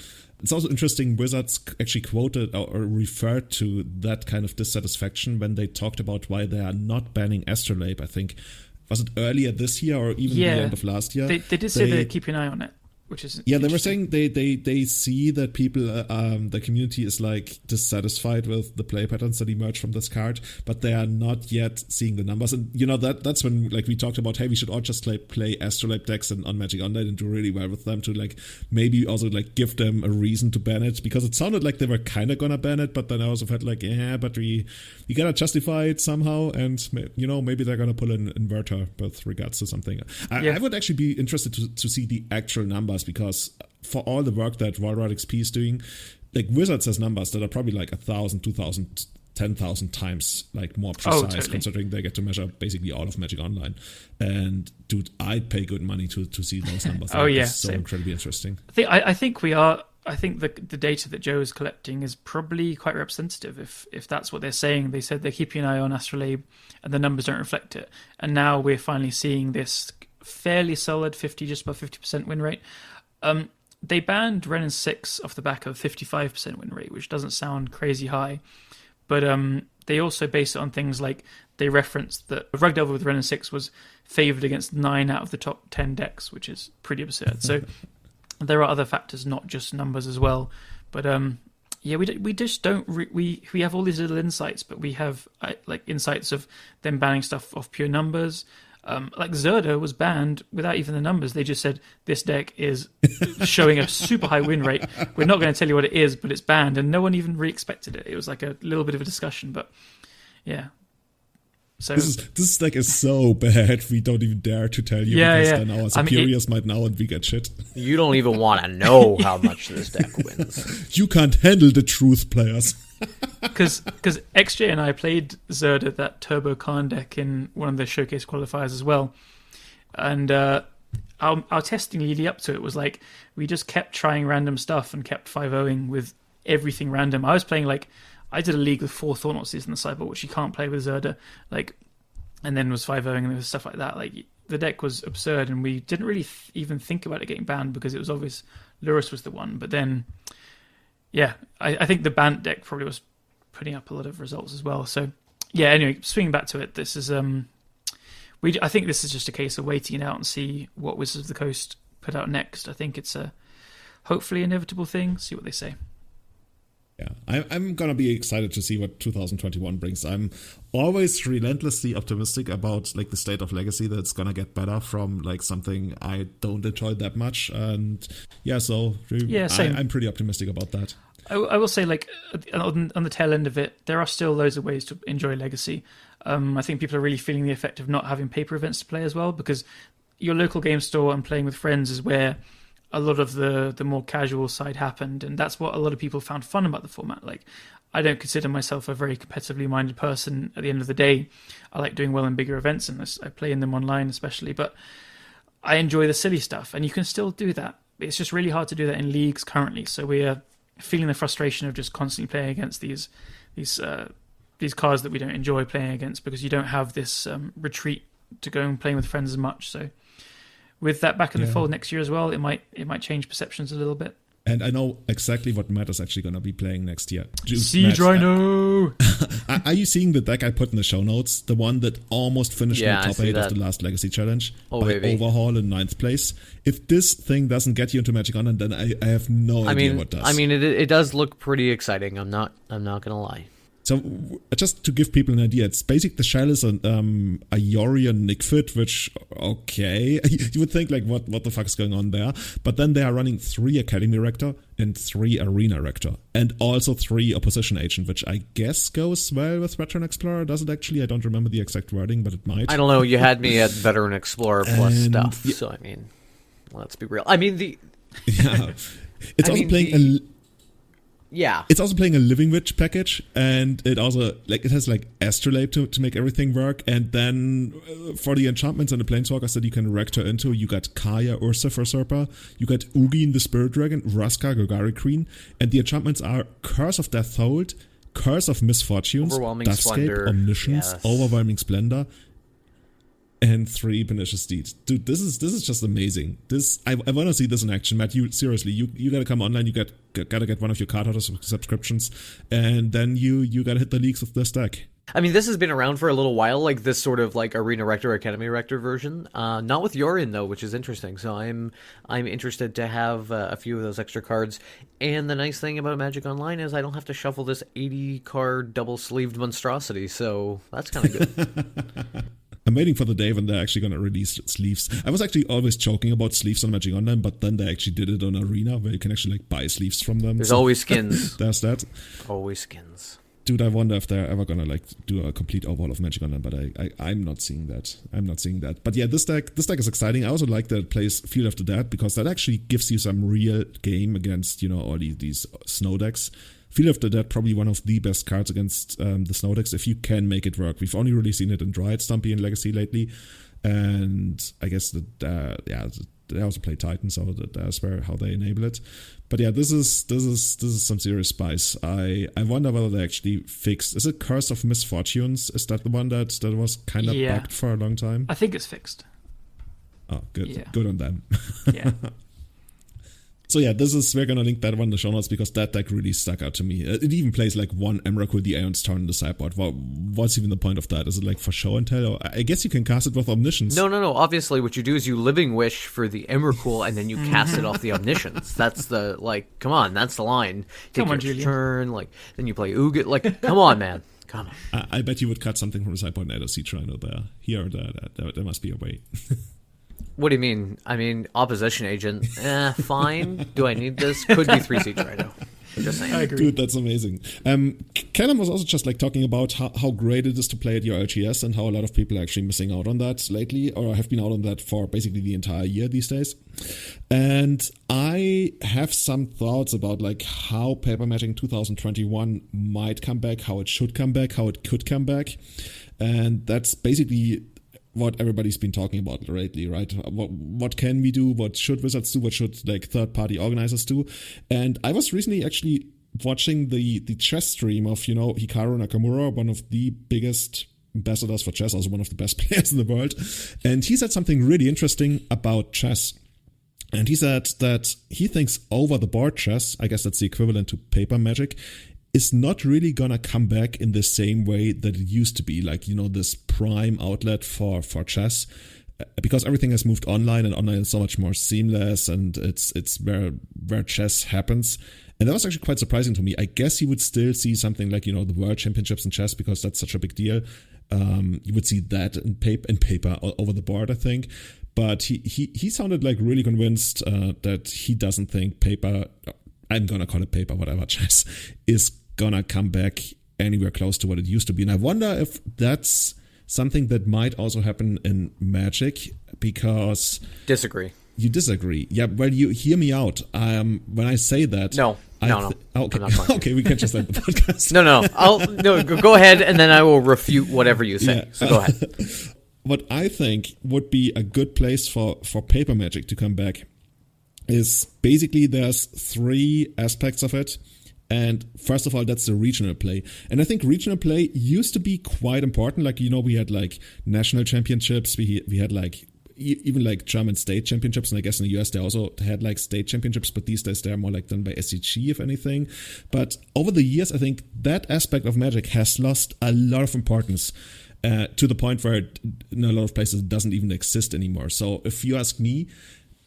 It's also interesting, Wizards actually quoted or referred to that kind of dissatisfaction when they talked about why they are not banning Astrolabe. I think, was it earlier this year or even the end of last year? They did say they're keeping an eye on it. which is they were saying they see that people the community is like dissatisfied with the play patterns that emerge from this card, but they are not yet seeing the numbers. And that's when like we talked about, hey, we should all just like play Astrolabe decks on Magic Online and do really well with them, to like maybe also like give them a reason to ban it, because it sounded like they were kind of gonna ban it, but then I also felt like, yeah, but we gotta justify it somehow, and maybe they're gonna pull an inverter with regards to something. I would actually be interested to see the actual numbers, because for all the work that Worldwide XP is doing, like Wizards has numbers that are probably like 1,000, 2,000, 10,000 times like more precise, totally. Considering they get to measure basically all of Magic Online. And dude, I'd pay good money to see those numbers. It's so incredibly interesting. I think the data that Joe is collecting is probably quite representative. If that's what they're saying, they said they're keeping an eye on Astrolabe and the numbers don't reflect it. And now we're finally seeing this fairly solid just above 50% win rate. They banned Ren and 6 off the back of 55% win rate, which doesn't sound crazy high. But they also base it on things like they referenced that Rug Delver with Ren and 6 was favoured against 9 out of the top 10 decks, which is pretty absurd. So there are other factors, not just numbers as well. But we just don't we have all these little insights, but we have like insights of them banning stuff off pure numbers. Like Zerda was banned without even the numbers. They just said this deck is showing a super high win rate. We're not going to tell you what it is, but it's banned, and no one even really expected it. It was like a little bit of a discussion, but yeah. So this deck is so bad we don't even dare to tell you, because then our superiors might know and we get shit. You don't even want to know how much this deck wins. You can't handle the truth, players. Because XJ and I played Zerda, that Turbo Khan deck, in one of the showcase qualifiers as well, and our testing leading up to it was like we just kept trying random stuff and kept 5-0ing with everything random. I was playing I did a league with 4 Thought-Nazis in the sideboard, which you can't play with Zerda, and then was 5-0ing, and there was stuff like that. Like, the deck was absurd, and we didn't really even think about it getting banned because it was obvious Lurrus was the one. But then, I think the banned deck probably was putting up a lot of results as well. So, anyway, swinging back to it, this is I think this is just a case of waiting it out and see what Wizards of the Coast put out next. I think it's a hopefully inevitable thing. See what they say. Yeah, I'm going to be excited to see what 2021 brings. I'm always relentlessly optimistic about like the state of Legacy, that it's going to get better from like something I don't enjoy that much. And same. I'm pretty optimistic about that. I will say, like, on the tail end of it, there are still loads of ways to enjoy Legacy. I think people are really feeling the effect of not having paper events to play as well, because your local game store and playing with friends is where a lot of the more casual side happened, and that's what a lot of people found fun about the format. Like, I don't consider myself a very competitively minded person at the end of the day. I like doing well in bigger events, and I play in them online especially, but I enjoy the silly stuff, and you can still do that. It's just really hard to do that in leagues currently, so we're feeling the frustration of just constantly playing against these cards that we don't enjoy playing against, because you don't have this retreat to go and playing with friends as much. So with that back in the fold next year as well, it might change perceptions a little bit. And I know exactly what Matt is actually going to be playing next year. Siege Rhino! Are you seeing the deck I put in the show notes? The one that almost finished in the top 8 of the last Legacy Challenge by Overhaul in 9th place. If this thing doesn't get you into Magic Online, then I have no idea what does. I mean, it does look pretty exciting. I'm not going to lie. So just to give people an idea, it's basically the shell is a Yorion Nickfit, which, okay, you would think like what the fuck is going on there? But then they are running 3 Academy Rector and 3 Arena Rector, and also 3 Opposition Agent, which I guess goes well with Veteran Explorer. Does it actually? I don't remember the exact wording, but it might. I don't know. You had me at Veteran Explorer plus stuff, so I mean, let's be real. I mean it's also playing it's also playing a Living Witch package, and it also it has like Astrolabe to make everything work, and then for the enchantments and the planeswalkers that you can rector into, you got Kaya Ursa for Usurper, you got Ugin the Spirit Dragon, Raska Golgari Queen, and the enchantments are Curse of Deathhold, Curse of Misfortunes, Duskescape, Omniscience, Overwhelming Splendor, and 3 Pernicious Deeds. Dude, this is just amazing. I want to see this in action, Matt. You seriously, you gotta come online. You gotta get one of your card holders subscriptions, and then you gotta hit the leagues with this deck. I mean, this has been around for a little while, like this sort of like Arena Rector, Academy Rector version. Not with Yorin though, which is interesting. So I'm interested to have a few of those extra cards. And the nice thing about Magic Online is I don't have to shuffle this 80 card double sleeved monstrosity. So that's kind of good. I'm waiting for the day when they're actually going to release sleeves. I was actually always joking about sleeves on Magic Online, but then they actually did it on Arena, where you can actually like buy sleeves from them. There's always skins. There's that. Always skins. Dude, I wonder if they're ever gonna like do a complete overhaul of Magic Online, but I'm not seeing that. I'm not seeing that. But yeah, this deck is exciting. I also like that it plays Field of the Dead, because that actually gives you some real game against, you know, all these snow decks. Field of the Dead, probably one of the best cards against the snow decks, if you can make it work. We've only really seen it in Dryad, Stumpy, and Legacy lately, and I guess that they also play Titan, so that's where how they enable it. But yeah, this is some serious spice. I wonder whether they actually fixed. Is it Curse of Misfortunes? Is that the one that was kind of bugged for a long time? I think it's fixed. Oh, good. Yeah. Good on them. Yeah. So yeah, we're gonna link that one in the show notes, because that deck really stuck out to me. It even plays like one Emrakul the Aeon's Turn in the sideboard. What's even the point of that? Is it like for show and tell? Or I guess you can cast it with Omniscience. No. Obviously, what you do is you Living Wish for the Emrakul, and then you cast it off the Omniscience. That's the, like, come on, that's the line. Take your turn, like, then you play Ugat. Like, come on, man. Come on. I bet you would cut something from the sideboard and add a Sea Trino there. Here or there. There must be a way. What do you mean? I mean, opposition agent. Fine. Do I need this? Could be 3 seats right now. Just saying. I agree. Dude, that's amazing. Callum was also just like talking about how great it is to play at your LGS, and how a lot of people are actually missing out on that lately, or have been out on that for basically the entire year these days. And I have some thoughts about like how Paper Magic in 2021 might come back, how it should come back, how it could come back. And that's basically what everybody's been talking about lately, right? What can we do? What should Wizards do? What should like third-party organizers do? And I was recently actually watching the chess stream of, you know, Hikaru Nakamura, one of the biggest ambassadors for chess, also one of the best players in the world. And he said something really interesting about chess. And he said that he thinks over-the-board chess, I guess that's the equivalent to Paper Magic, is not really gonna come back in the same way that it used to be, like, you know, this prime outlet for chess, because everything has moved online, and online is so much more seamless, and it's where chess happens. And that was actually quite surprising to me. I guess you would still see something like, you know, the World Championships in chess, because that's such a big deal. You would see that in paper over the board, I think. But he sounded like really convinced that he doesn't think paper, I'm gonna call it paper, whatever, chess is gonna come back anywhere close to what it used to be. And I wonder if that's something that might also happen in Magic, because... Disagree. You disagree? Yeah, well, you hear me out. When I say that... No. Okay. I'm not okay, we can just end the podcast. No. Go ahead, and then I will refute whatever you say. Yeah. So go ahead. What I think would be a good place for Paper Magic to come back is basically there's 3 aspects of it. And first of all, that's the regional play. And I think regional play used to be quite important. Like, you know, we had like national championships. We had like even like German state championships. And I guess in the US, they also had like state championships. But these days, they're more like done by SCG, if anything. But over the years, I think that aspect of Magic has lost a lot of importance. To the point where in a lot of places it doesn't even exist anymore. So if you ask me,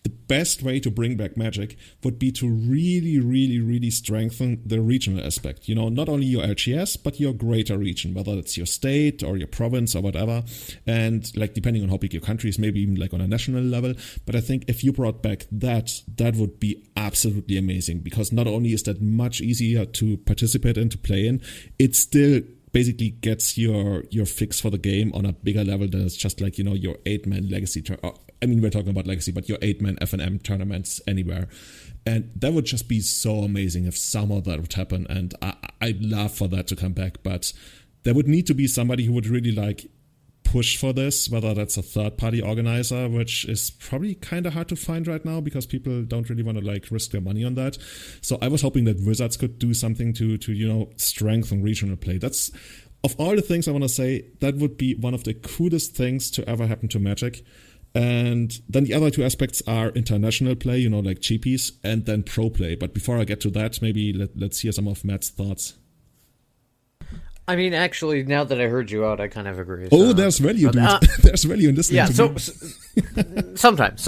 the best way to bring back Magic would be to really, really, really strengthen the regional aspect. You know, not only your LGS, but your greater region, whether it's your state or your province or whatever. And like, depending on how big your country is, maybe even like on a national level. But I think if you brought back that would be absolutely amazing, because not only is that much easier to participate in, to play in, it still basically gets your fix for the game on a bigger level than it's just like, you know, your 8-man legacy. I mean, we're talking about legacy, but your 8-man FNM tournaments anywhere. And that would just be so amazing if some of that would happen. And I'd love for that to come back. But there would need to be somebody who would really like push for this, whether that's a third-party organizer, which is probably kind of hard to find right now because people don't really want to like risk their money on that. So I was hoping that Wizards could do something to you know, strengthen regional play. That's, of all the things I want to say, that would be one of the coolest things to ever happen to Magic. And then the other 2 aspects are international play, you know, like GPs, and then pro play. But before I get to that, maybe let's hear some of Matt's thoughts. I mean, actually, now that I heard you out, I kind of agree. Oh, there's value, dude. There's value in listening yeah, to me. Sometimes.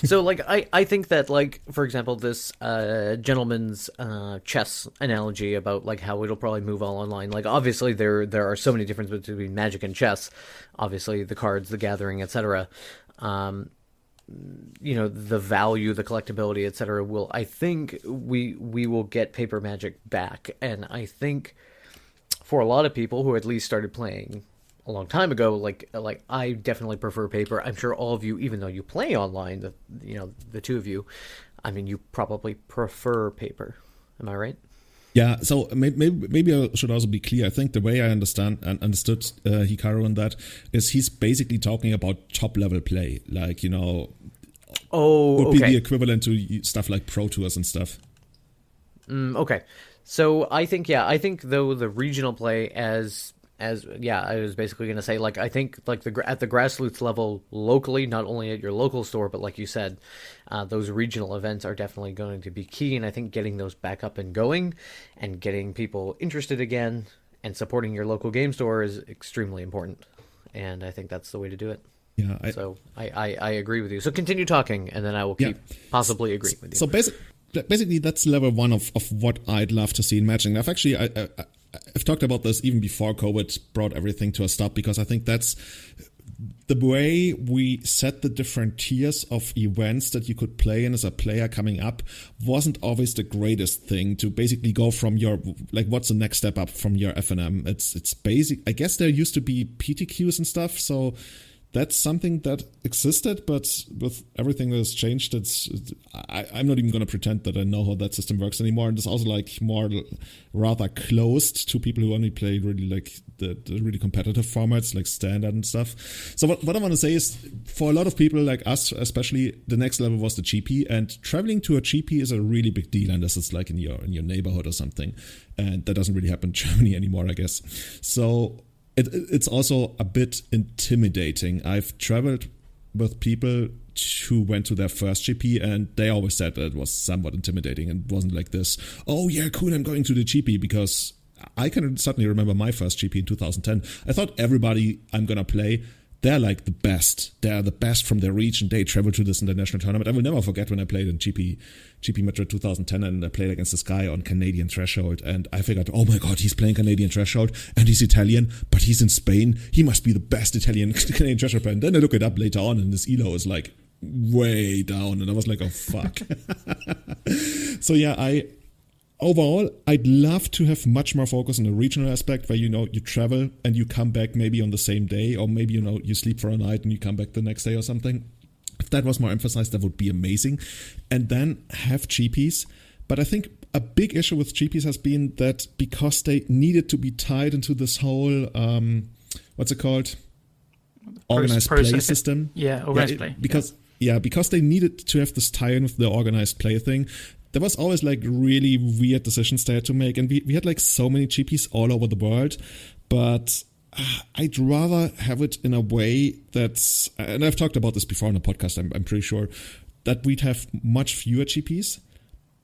So, like, I think that, like, for example, this gentleman's chess analogy about, like, how it'll probably move all online. Like, obviously, there are so many differences between Magic and chess. Obviously, the cards, the gathering, etc. You know, the value, the collectability, etc. I think we will get paper Magic back, and I think for a lot of people who at least started playing a long time ago, like I definitely prefer paper. I'm sure all of you, even though you play online, the two of you, I mean, you probably prefer paper. Am I right? Yeah, so maybe I should also be clear. I think the way I understood Hikaru on that is he's basically talking about top level play, like, you know, would be the equivalent to stuff like Pro Tours and stuff. Okay. So I think though the regional play as I was basically going to say, like, I think like at the grassroots level locally, not only at your local store, but like you said, those regional events are definitely going to be key. And I think getting those back up and going and getting people interested again and supporting your local game store is extremely important. And I think that's the way to do it. Yeah. I agree with you. So continue talking, and then I will keep possibly agreeing with you. So basically, that's level one of what I'd love to see in Magic. I've actually I've talked about this even before COVID brought everything to a stop, because I think that's the way we set the different tiers of events that you could play in as a player coming up wasn't always the greatest thing to basically go from your, like, what's the next step up from your FNM. It's basic. I guess there used to be PTQs and stuff, so that's something that existed, but with everything that has changed, I'm not even going to pretend that I know how that system works anymore. And it's also like more rather closed to people who only play really like the really competitive formats like standard and stuff. So what I want to say is, for a lot of people like us, especially, the next level was the GP, and traveling to a GP is a really big deal unless it's like in your neighborhood or something. And that doesn't really happen in Germany anymore, I guess. So it's also a bit intimidating. I've traveled with people who went to their first GP, and they always said that it was somewhat intimidating and wasn't like this, oh yeah, cool, I'm going to the GP, because I can certainly remember my first GP in 2010. I thought everybody I'm going to play, they're like the best. They're the best from their region. They travel to this international tournament. I will never forget when I played in GP Madrid 2010, and I played against this guy on Canadian Threshold, and I figured, oh my god, he's playing Canadian Threshold, and he's Italian, but he's in Spain. He must be the best Italian Canadian Threshold player. And then I look it up later on, and his elo is like way down, and I was like, oh fuck. So yeah, overall, I'd love to have much more focus on the regional aspect, where, you know, you travel and you come back maybe on the same day, or maybe, you know, you sleep for a night and you come back the next day or something. If that was more emphasized, that would be amazing. And then have GPs. But I think a big issue with GPs has been that because they needed to be tied into this whole, what's it called? Organized play system. Yeah, organized play. Because they needed to have this tie-in with the organized play thing. There was always like really weird decisions they had to make, and we had like so many GPs all over the world, but I'd rather have it in a way that's, and I've talked about this before on the podcast, I'm pretty sure, that we'd have much fewer GPs,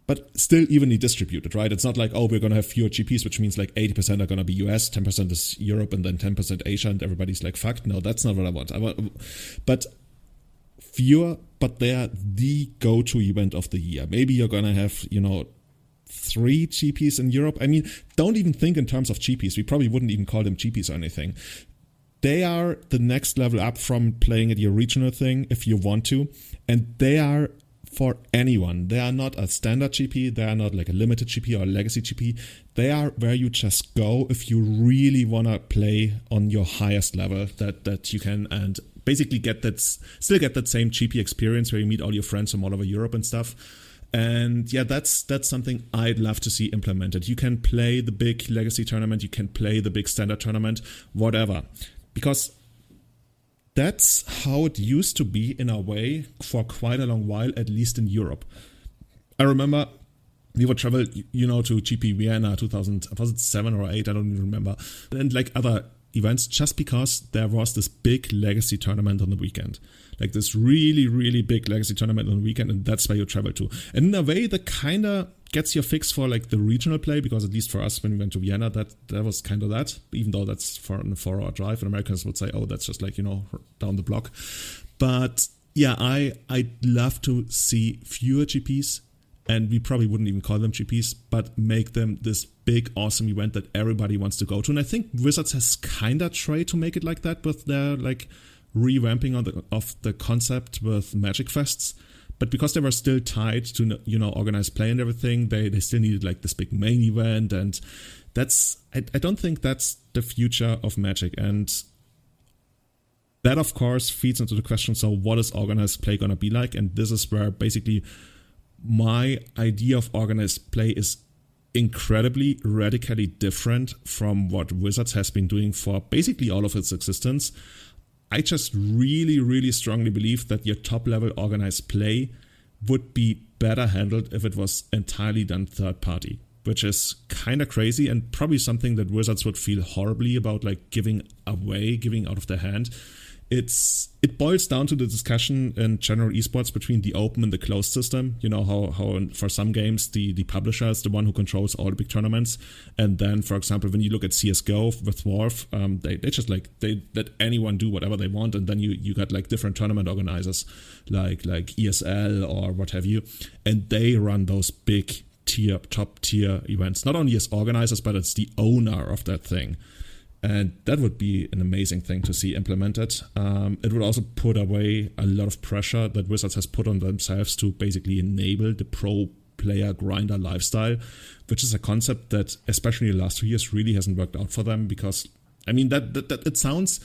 but still evenly distributed, right? It's not like, oh, we're going to have fewer GPs, which means like 80% are going to be US, 10% is Europe, and then 10% Asia, and everybody's like, fuck, no, that's not what I want. But fewer, but they're the go-to event of the year. Maybe you're going to have, you know, 3 GPs in Europe. I mean, don't even think in terms of GPs. We probably wouldn't even call them GPs or anything. They are the next level up from playing at your regional thing if you want to. And they are for anyone. They are not a standard GP. They are not like a limited GP or a legacy GP. They are where you just go if you really want to play on your highest level that you can, and basically still get that same GP experience where you meet all your friends from all over Europe and stuff. And yeah, that's something I'd love to see implemented. You can play the big legacy tournament, you can play the big standard tournament, whatever. Because that's how it used to be in a way for quite a long while, at least in Europe. I remember we would travel, you know, to GP Vienna 2000, was it 7 or 8? I don't even remember. And like other events, just because there was this big legacy tournament on the weekend. like this really, really big legacy tournament on the weekend, and that's where you travel to. And in a way, that kind of gets your fix for like the regional play, because at least for us, when we went to Vienna, that was kind of that, even though that's for a 4-hour drive, and Americans would say, oh, that's just like, down the block. But yeah, I'd love to see fewer GPs, and we probably wouldn't even call them GPs, but make them this big, awesome event that everybody wants to go to. And I think Wizards has kind of tried to make it like that with their like revamping of the concept with Magic Fests. But because they were still tied to, organized play and everything, they still needed like this big main event. And I don't think that's the future of Magic. And that, of course, feeds into the question, so what is organized play going to be like? And this is where basically my idea of organized play is incredibly, radically different from what Wizards has been doing for basically all of its existence. I just really, really strongly believe that your top-level organized play would be better handled if it was entirely done third-party, which is kind of crazy and probably something that Wizards would feel horribly about, like giving out of their hand. It boils down to the discussion in general esports between the open and the closed system. You know how for some games the publisher is the one who controls all the big tournaments, and then, for example, when you look at CS:GO with Dwarf, they just like they let anyone do whatever they want, and then you got like different tournament organizers like ESL or what have you, and they run those big top tier events, not only as organizers, but as the owner of that thing. And that would be an amazing thing to see implemented. It would also put away a lot of pressure that Wizards has put on themselves to basically enable the pro player grinder lifestyle, which is a concept that, especially in the last 2 years, really hasn't worked out for them. Because, I mean, that it sounds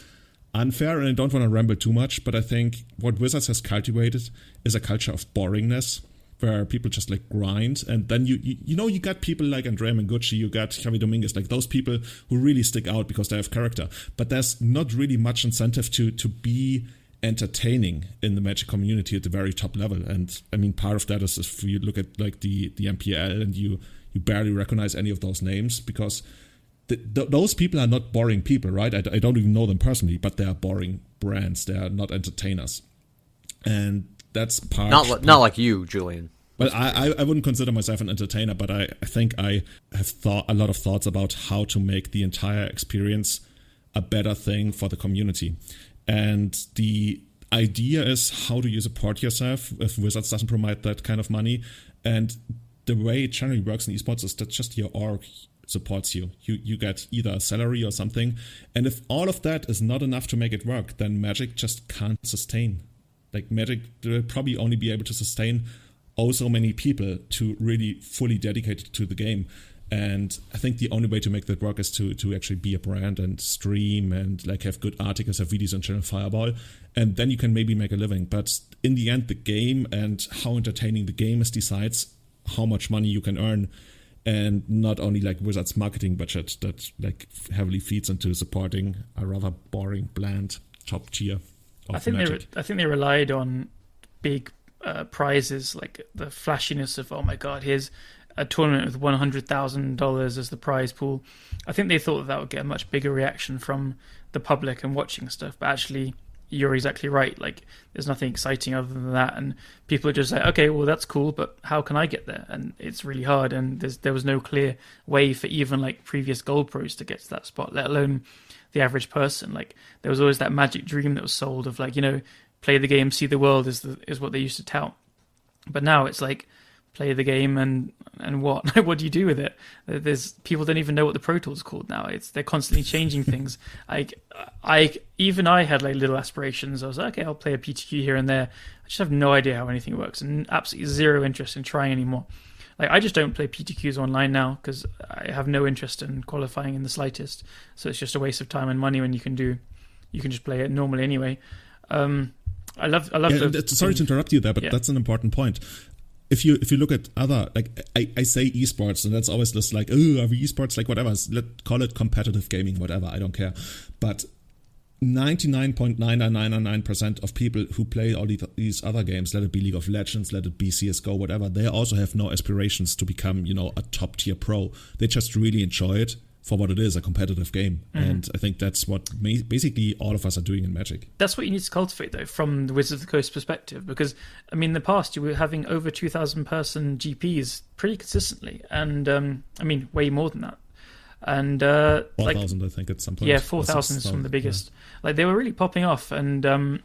unfair, and I don't want to ramble too much, but I think what Wizards has cultivated is a culture of boringness, where people just like grind, and then you got people like Andrea Mengucci, you got Javi Dominguez, like those people who really stick out because they have character. But there's not really much incentive to be entertaining in the Magic community at the very top level. And I mean, part of that is if you look at like the MPL and you barely recognize any of those names, because those people are not boring people, right? I don't even know them personally, but they are boring brands. They are not entertainers, and that's part. Not like you, Julian. Well, I wouldn't consider myself an entertainer, but I think I have thought a lot of thoughts about how to make the entire experience a better thing for the community. And the idea is, how do you support yourself if Wizards doesn't provide that kind of money? And the way it generally works in esports is that just your org supports you. You get either a salary or something. And if all of that is not enough to make it work, then Magic just can't sustain. Like Magic will probably only be able to sustain so many people to really fully dedicate to the game. And I think the only way to make that work is to actually be a brand and stream and like have good articles, have videos on Channel Fireball, and then you can maybe make a living. But in the end, the game and how entertaining the game is decides how much money you can earn, and not only like Wizards' marketing budget that like heavily feeds into supporting a rather boring, bland top tier. I think they relied on big prizes, like the flashiness of, oh my god, here's a tournament with $100,000 as the prize pool. I think they thought that would get a much bigger reaction from the public and watching stuff, but actually you're exactly right. Like, there's nothing exciting other than that, and people are just like, okay, well, that's cool, but how can I get there? And it's really hard, and there was no clear way for even like previous gold pros to get to that spot, let alone the average person. Like, there was always that magic dream that was sold of, like, play the game, see the world is what they used to tout. But now it's like, play the game and what? What do you do with it? There's people don't even know what the Pro Tour's called now. They're constantly changing things. I had like little aspirations. I was like, okay, I'll play a PTQ here and there. I just have no idea how anything works, and absolutely zero interest in trying anymore. Like, I just don't play PTQs online now because I have no interest in qualifying in the slightest. So it's just a waste of time and money when you can just play it normally anyway. I love. Sorry to interrupt you there, but that's an important point. If you look at other, like, I say esports, and that's always just like, oh, are we esports? Like, whatever. Let's call it competitive gaming, whatever. I don't care. But 99.9999% of people who play all these other games, let it be League of Legends, let it be CS:GO, whatever, they also have no aspirations to become, a top tier pro. They just really enjoy it. for what it is, a competitive game. And I think that's what basically all of us are doing in Magic. That's what you need to cultivate, though, from the Wizards of the Coast perspective, because, I mean, in the past, you were having over 2,000 person GPs pretty consistently, and, I mean, way more than that. And 4,000, I think, at some point. Yeah, 4,000 is from the biggest. Yeah. Like, they were really popping off, and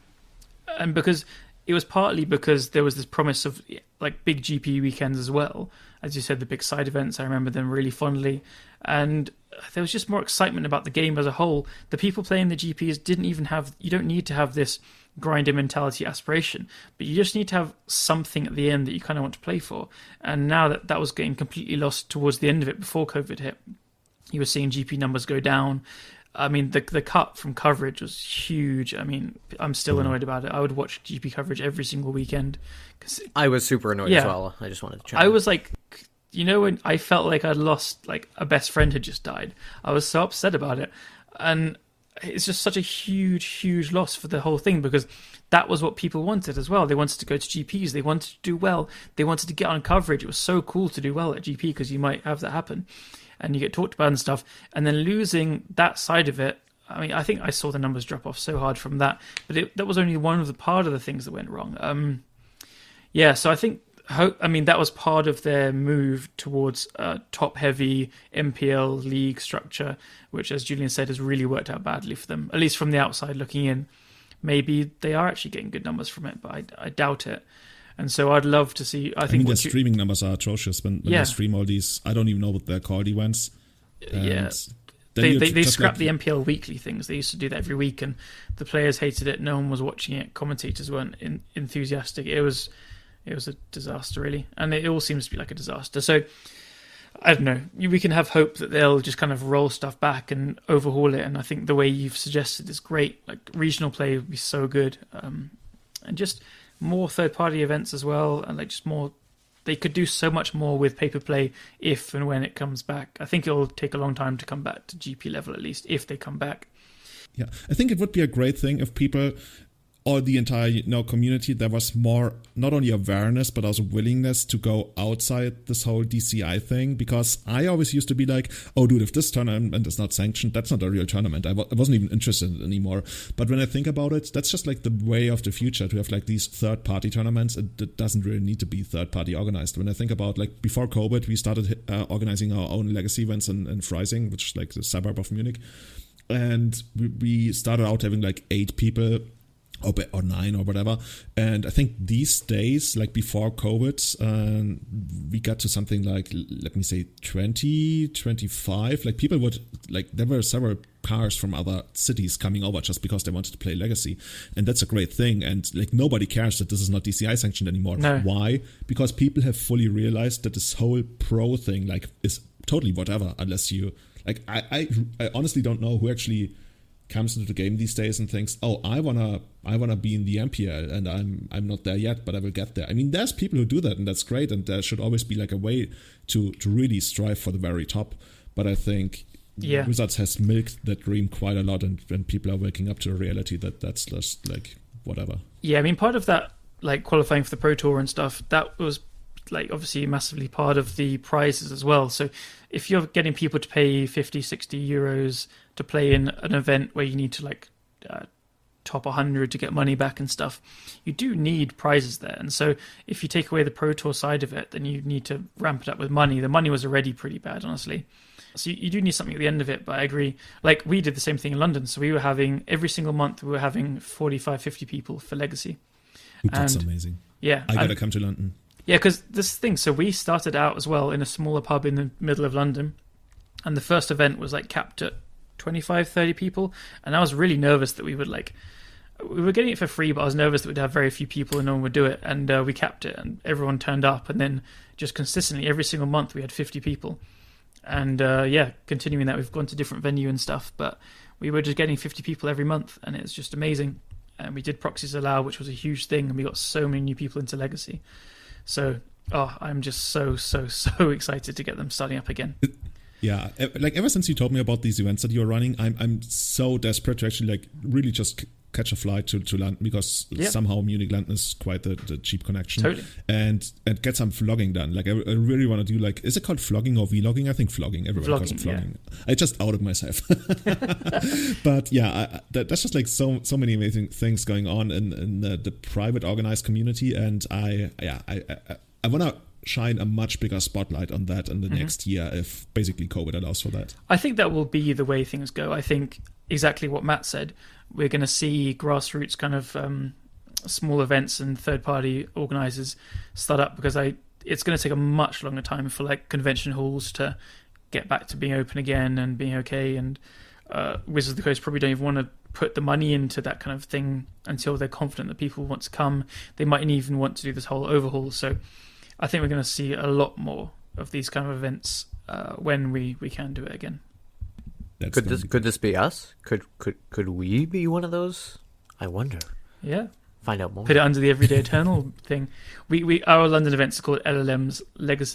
because it was partly because there was this promise of like big GP weekends as well. As you said, the big side events, I remember them really fondly. And there was just more excitement about the game as a whole. The people playing the GPs didn't even have, you don't need to have this grinder mentality aspiration, but you just need to have something at the end that you kind of want to play for. And now that was getting completely lost towards the end of it before COVID hit, you were seeing GP numbers go down. I mean, the cut from coverage was huge. I mean, I'm still annoyed about it. I would watch GP coverage every single weekend. I was super annoyed as well. I just wanted to check. I was like, you know, when I felt like I'd lost, like a best friend had just died. I was so upset about it. And it's just such a huge, huge loss for the whole thing, because that was what people wanted as well. They wanted to go to GPs. They wanted to do well. They wanted to get on coverage. It was so cool to do well at GP because you might have that happen. And you get talked about and stuff, and then losing that side of it. I mean, I think I saw the numbers drop off so hard from that, but that was only one of the part of the things that went wrong. So I think, that was part of their move towards a top-heavy MPL league structure, which, as Julian said, has really worked out badly for them, at least from the outside looking in. Maybe they are actually getting good numbers from it, but I doubt it. And so I'd love to see. I think their streaming numbers are atrocious when they stream all these. I don't even know what they're called, events. They scrapped the MPL weekly things. They used to do that every week, and the players hated it. No one was watching it. Commentators weren't enthusiastic. It was a disaster, really, and it all seems to be like a disaster. So I don't know. We can have hope that they'll just kind of roll stuff back and overhaul it. And I think the way you've suggested is great. Like regional play would be so good, and just more third-party events as well, and like just more. They could do so much more with paper play if and when it comes back. I think it'll take a long time to come back to GP level, at least if they come back. Yeah, I think it would be a great thing if people, or the entire community, there was more not only awareness but also willingness to go outside this whole DCI thing, because I always used to be like, oh dude, if this tournament is not sanctioned, that's not a real tournament. I wasn't even interested in it anymore. But when I think about it, that's just like the way of the future, to have like these third-party tournaments. It doesn't really need to be third-party organized. When I think about, like, before COVID, we started organizing our own legacy events in Freising, which is like the suburb of Munich, and we started out having like 8 people or 9 or whatever. And I think these days, like before COVID, we got to something like, let me say 20, 25. Like people would, like, there were several cars from other cities coming over just because they wanted to play Legacy. And that's a great thing. And like nobody cares that this is not DCI sanctioned anymore. No. Why? Because people have fully realized that this whole pro thing, like, is totally whatever, unless you, like, I honestly don't know who actually comes into the game these days and thinks, oh, I wanna be in the MPL, and I'm not there yet, but I will get there. I mean, there's people who do that, and that's great, and there should always be like a way to really strive for the very top. But I think Wizards has milked that dream quite a lot, and when people are waking up to the reality that that's just like whatever. Yeah, I mean, part of that, like qualifying for the Pro Tour and stuff, that was like obviously massively part of the prizes as well. So if you're getting people to pay 50, 60 euros to play in an event where you need to like top 100 to get money back and stuff, you do need prizes there. And so if you take away the Pro Tour side of it, then you need to ramp it up with money. The money was already pretty bad, honestly. So you do need something at the end of it, but I agree. Like, we did the same thing in London. So we were having, every single month, we were having 45, 50 people for Legacy. That's amazing. Yeah. I gotta come to London. Yeah, because this thing, so we started out as well in a smaller pub in the middle of London, and the first event was like capped at 25, 30 people, and I was really nervous that we were getting it for free, but I was nervous that we'd have very few people and no one would do it, and we capped it, and everyone turned up, and then just consistently every single month we had 50 people, and continuing that, we've gone to different venue and stuff, but we were just getting 50 people every month, and it's just amazing. And we did Proxies Allow, which was a huge thing, and we got so many new people into Legacy. So, I'm just so excited to get them starting up again. Yeah, like ever since you told me about these events that you're running, I'm so desperate to actually like really just catch a flight to London, because somehow Munich London is quite the cheap connection. Totally. And get some vlogging done. Like I really want to do, like, is it called vlogging or vlogging? I think vlogging. Everybody calls it vlogging. Yeah. I just outed myself. But yeah, that's just like so many amazing things going on in the private organized community, and I want to shine a much bigger spotlight on that in the next year, if basically COVID allows for that. I think that will be the way things go. I think exactly what Matt said. We're going to see grassroots kind of small events and third-party organisers start up, because it's going to take a much longer time for like convention halls to get back to being open again and being okay. And Wizards of the Coast probably don't even want to put the money into that kind of thing until they're confident that people want to come. They might even want to do this whole overhaul. So I think we're going to see a lot more of these kind of events when we can do it again. Could this be us? Could we be one of those? I wonder. Yeah. Find out more. Put it under the Everyday Eternal thing. We our London events are called LLM's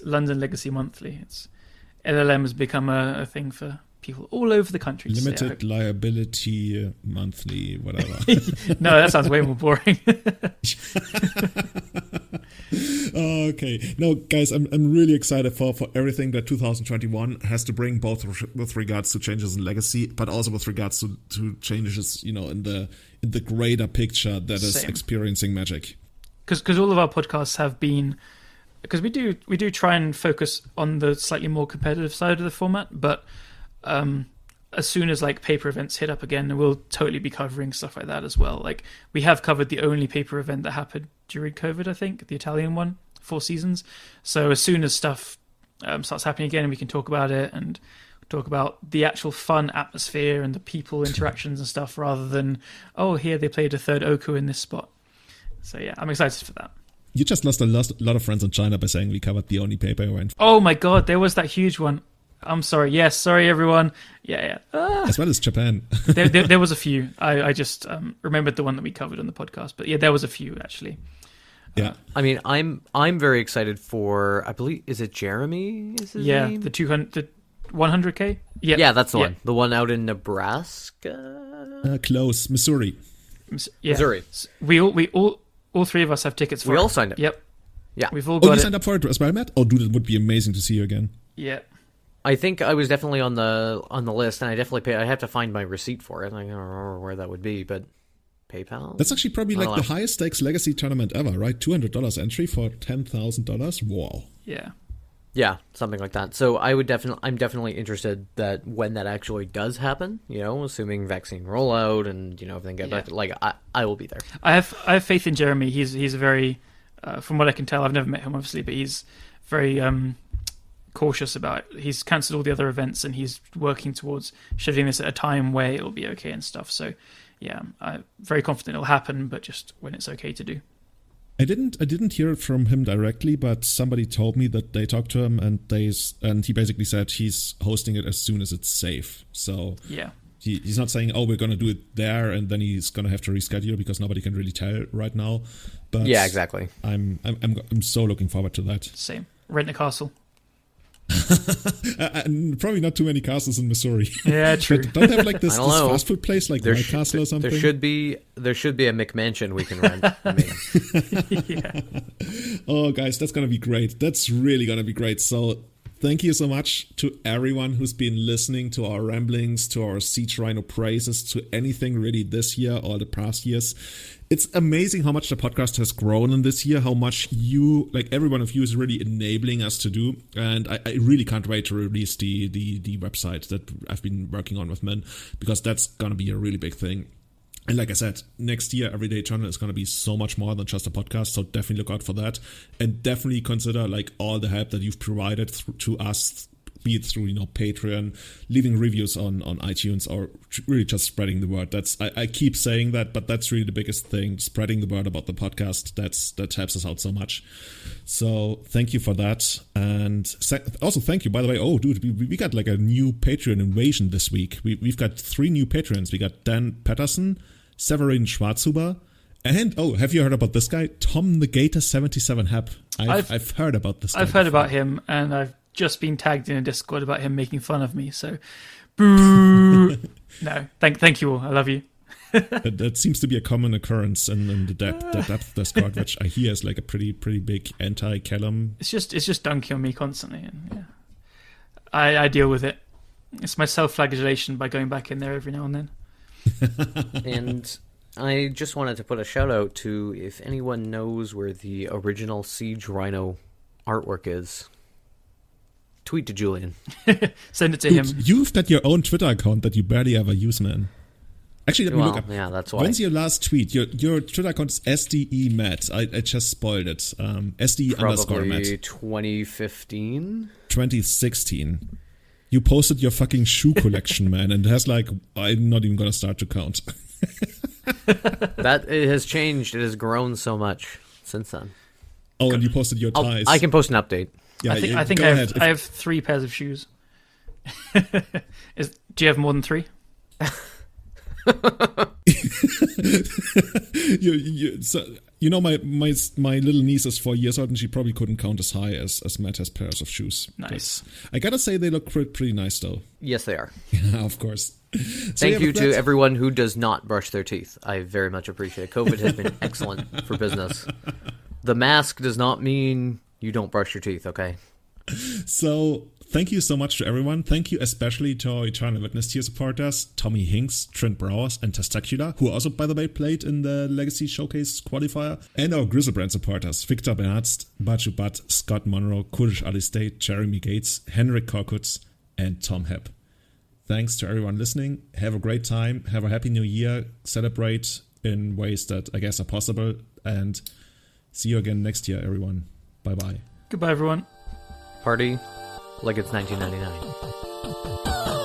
London Legacy Monthly. LLM has become a thing for people all over the country. Limited liability monthly, whatever. No, that sounds way more boring. Okay. No, guys, I'm really excited for everything that 2021 has to bring, both with regards to changes in legacy, but also with regards to changes, in the greater picture that is experiencing Magic. Because all of our podcasts have been, because we do try and focus on the slightly more competitive side of the format, but as soon as like paper events hit up again, we'll totally be covering stuff like that as well. Like we have covered the only paper event that happened during COVID, I think, the Italian one, 4 Seasons. So as soon as stuff starts happening again, we can talk about it and talk about the actual fun atmosphere and the people interactions and stuff, rather than, oh, here they played a third Oku in this spot. So yeah, I'm excited for that. You just lost a lot of friends in China by saying we covered the only paper event. Oh my god, there was that huge one. I'm sorry. Yes, sorry everyone. Yeah. As well as Japan. there was a few. I just remembered the one that we covered on the podcast. But yeah, there was a few actually. Yeah. I mean, I'm very excited for, I believe, is it Jeremy? Is his name? The 100K. Yeah, that's the one. The one out in Nebraska. Close, Missouri. Missouri. We all 3 of us have tickets for it. We all signed up. Yep. Yeah. We've all got you signed up for it as well, Matt? Oh, dude, it would be amazing to see you again. Yeah. I think I was definitely on the list, and I definitely paid. I have to find my receipt for it. I don't remember where that would be, but PayPal. That's actually probably like the highest stakes legacy tournament ever, right? $200 entry for $10,000. Wow. Yeah, something like that. So I'm definitely interested that when that actually does happen, assuming vaccine rollout and everything get back, like I will be there. I have faith in Jeremy. He's a very, from what I can tell, I've never met him obviously, but he's very cautious about it. He's cancelled all the other events and he's working towards scheduling this at a time where it'll be okay and stuff. So yeah, I'm very confident it'll happen, but just when it's okay to do. I didn't hear it from him directly, but somebody told me that they talked to him and he basically said he's hosting it as soon as it's safe. So yeah, he's not saying, oh, we're going to do it there and then he's going to have to reschedule, because nobody can really tell right now. But yeah, exactly. I'm so looking forward to that. Same. Rent a castle. Probably not too many castles in Missouri. Yeah, true. Don't have like this fast food place like White Castle or something. There should be a McMansion we can rent. I mean. Yeah. Oh, guys, that's gonna be great. That's really gonna be great. So thank you so much to everyone who's been listening to our ramblings, to our Siege Rhino praises, to anything really this year or the past years. It's amazing how much the podcast has grown in this year, how much you, like every one of you, is really enabling us to do. And I really can't wait to release the website that I've been working on with Min, because that's going to be a really big thing. And like I said, next year, Everyday Eternal is going to be so much more than just a podcast. So definitely look out for that. And definitely consider like all the help that you've provided to us, be it through, Patreon, leaving reviews on iTunes, or really just spreading the word. I keep saying that, but that's really the biggest thing, spreading the word about the podcast. That helps us out so much. So thank you for that. And also thank you, by the way. Oh, dude, we got like a new Patreon invasion this week. We've got 3 new Patreons. We got Dan Patterson, Severin Schwarzhuber, and have you heard about this guy? Tom the Gator 77 Hap. I've heard about this guy. I've heard about him, and I've just been tagged in a Discord about him making fun of me, so boo. No, thank you all. I love you. That seems to be a common occurrence in the depth Discord, which I hear is like a pretty big anti-Callum. It's just dunking on me constantly, and yeah, I deal with it. It's my self-flagellation by going back in there every now and then. And I just wanted to put a shout out to, if anyone knows where the original Siege Rhino artwork is, tweet to Julian. Send it to Dude, him. You've got your own Twitter account that you barely ever use, man. Actually, let me look up. Yeah, that's why. When's your last tweet? Your Twitter account is SDE Matt. I just spoiled it. SDE _ Matt. 2015? 2016. You posted your fucking shoe collection, man, and it has like, I'm not even going to start to count. That it has changed. It has grown so much since then. Oh, and you posted your ties. I can post an update. Yeah, I think I have 3 pairs of shoes. Do you have more than 3? My little niece is 4 years old, and she probably couldn't count as high as Matt has pairs of shoes. Nice. I gotta say they look pretty nice, though. Yes, they are. Yeah, of course. Thank you to everyone who does not brush their teeth. I very much appreciate it. COVID has been excellent for business. The mask does not mean you don't brush your teeth, okay? So, thank you so much to everyone. Thank you especially to our Eternal Witness tier supporters, Tommy Hinks, Trent Browers, and Testacular, who also, by the way, played in the Legacy Showcase qualifier, and our Grizzlebrand supporters, Victor Bernhardt, Baju Butt, Scott Monroe, Kurdish Ali State, Jeremy Gates, Henrik Korkutz, and Tom Hepp. Thanks to everyone listening. Have a great time. Have a happy new year. Celebrate in ways that I guess are possible. And see you again next year, everyone. Bye-bye. Goodbye, everyone. Party like it's 1999.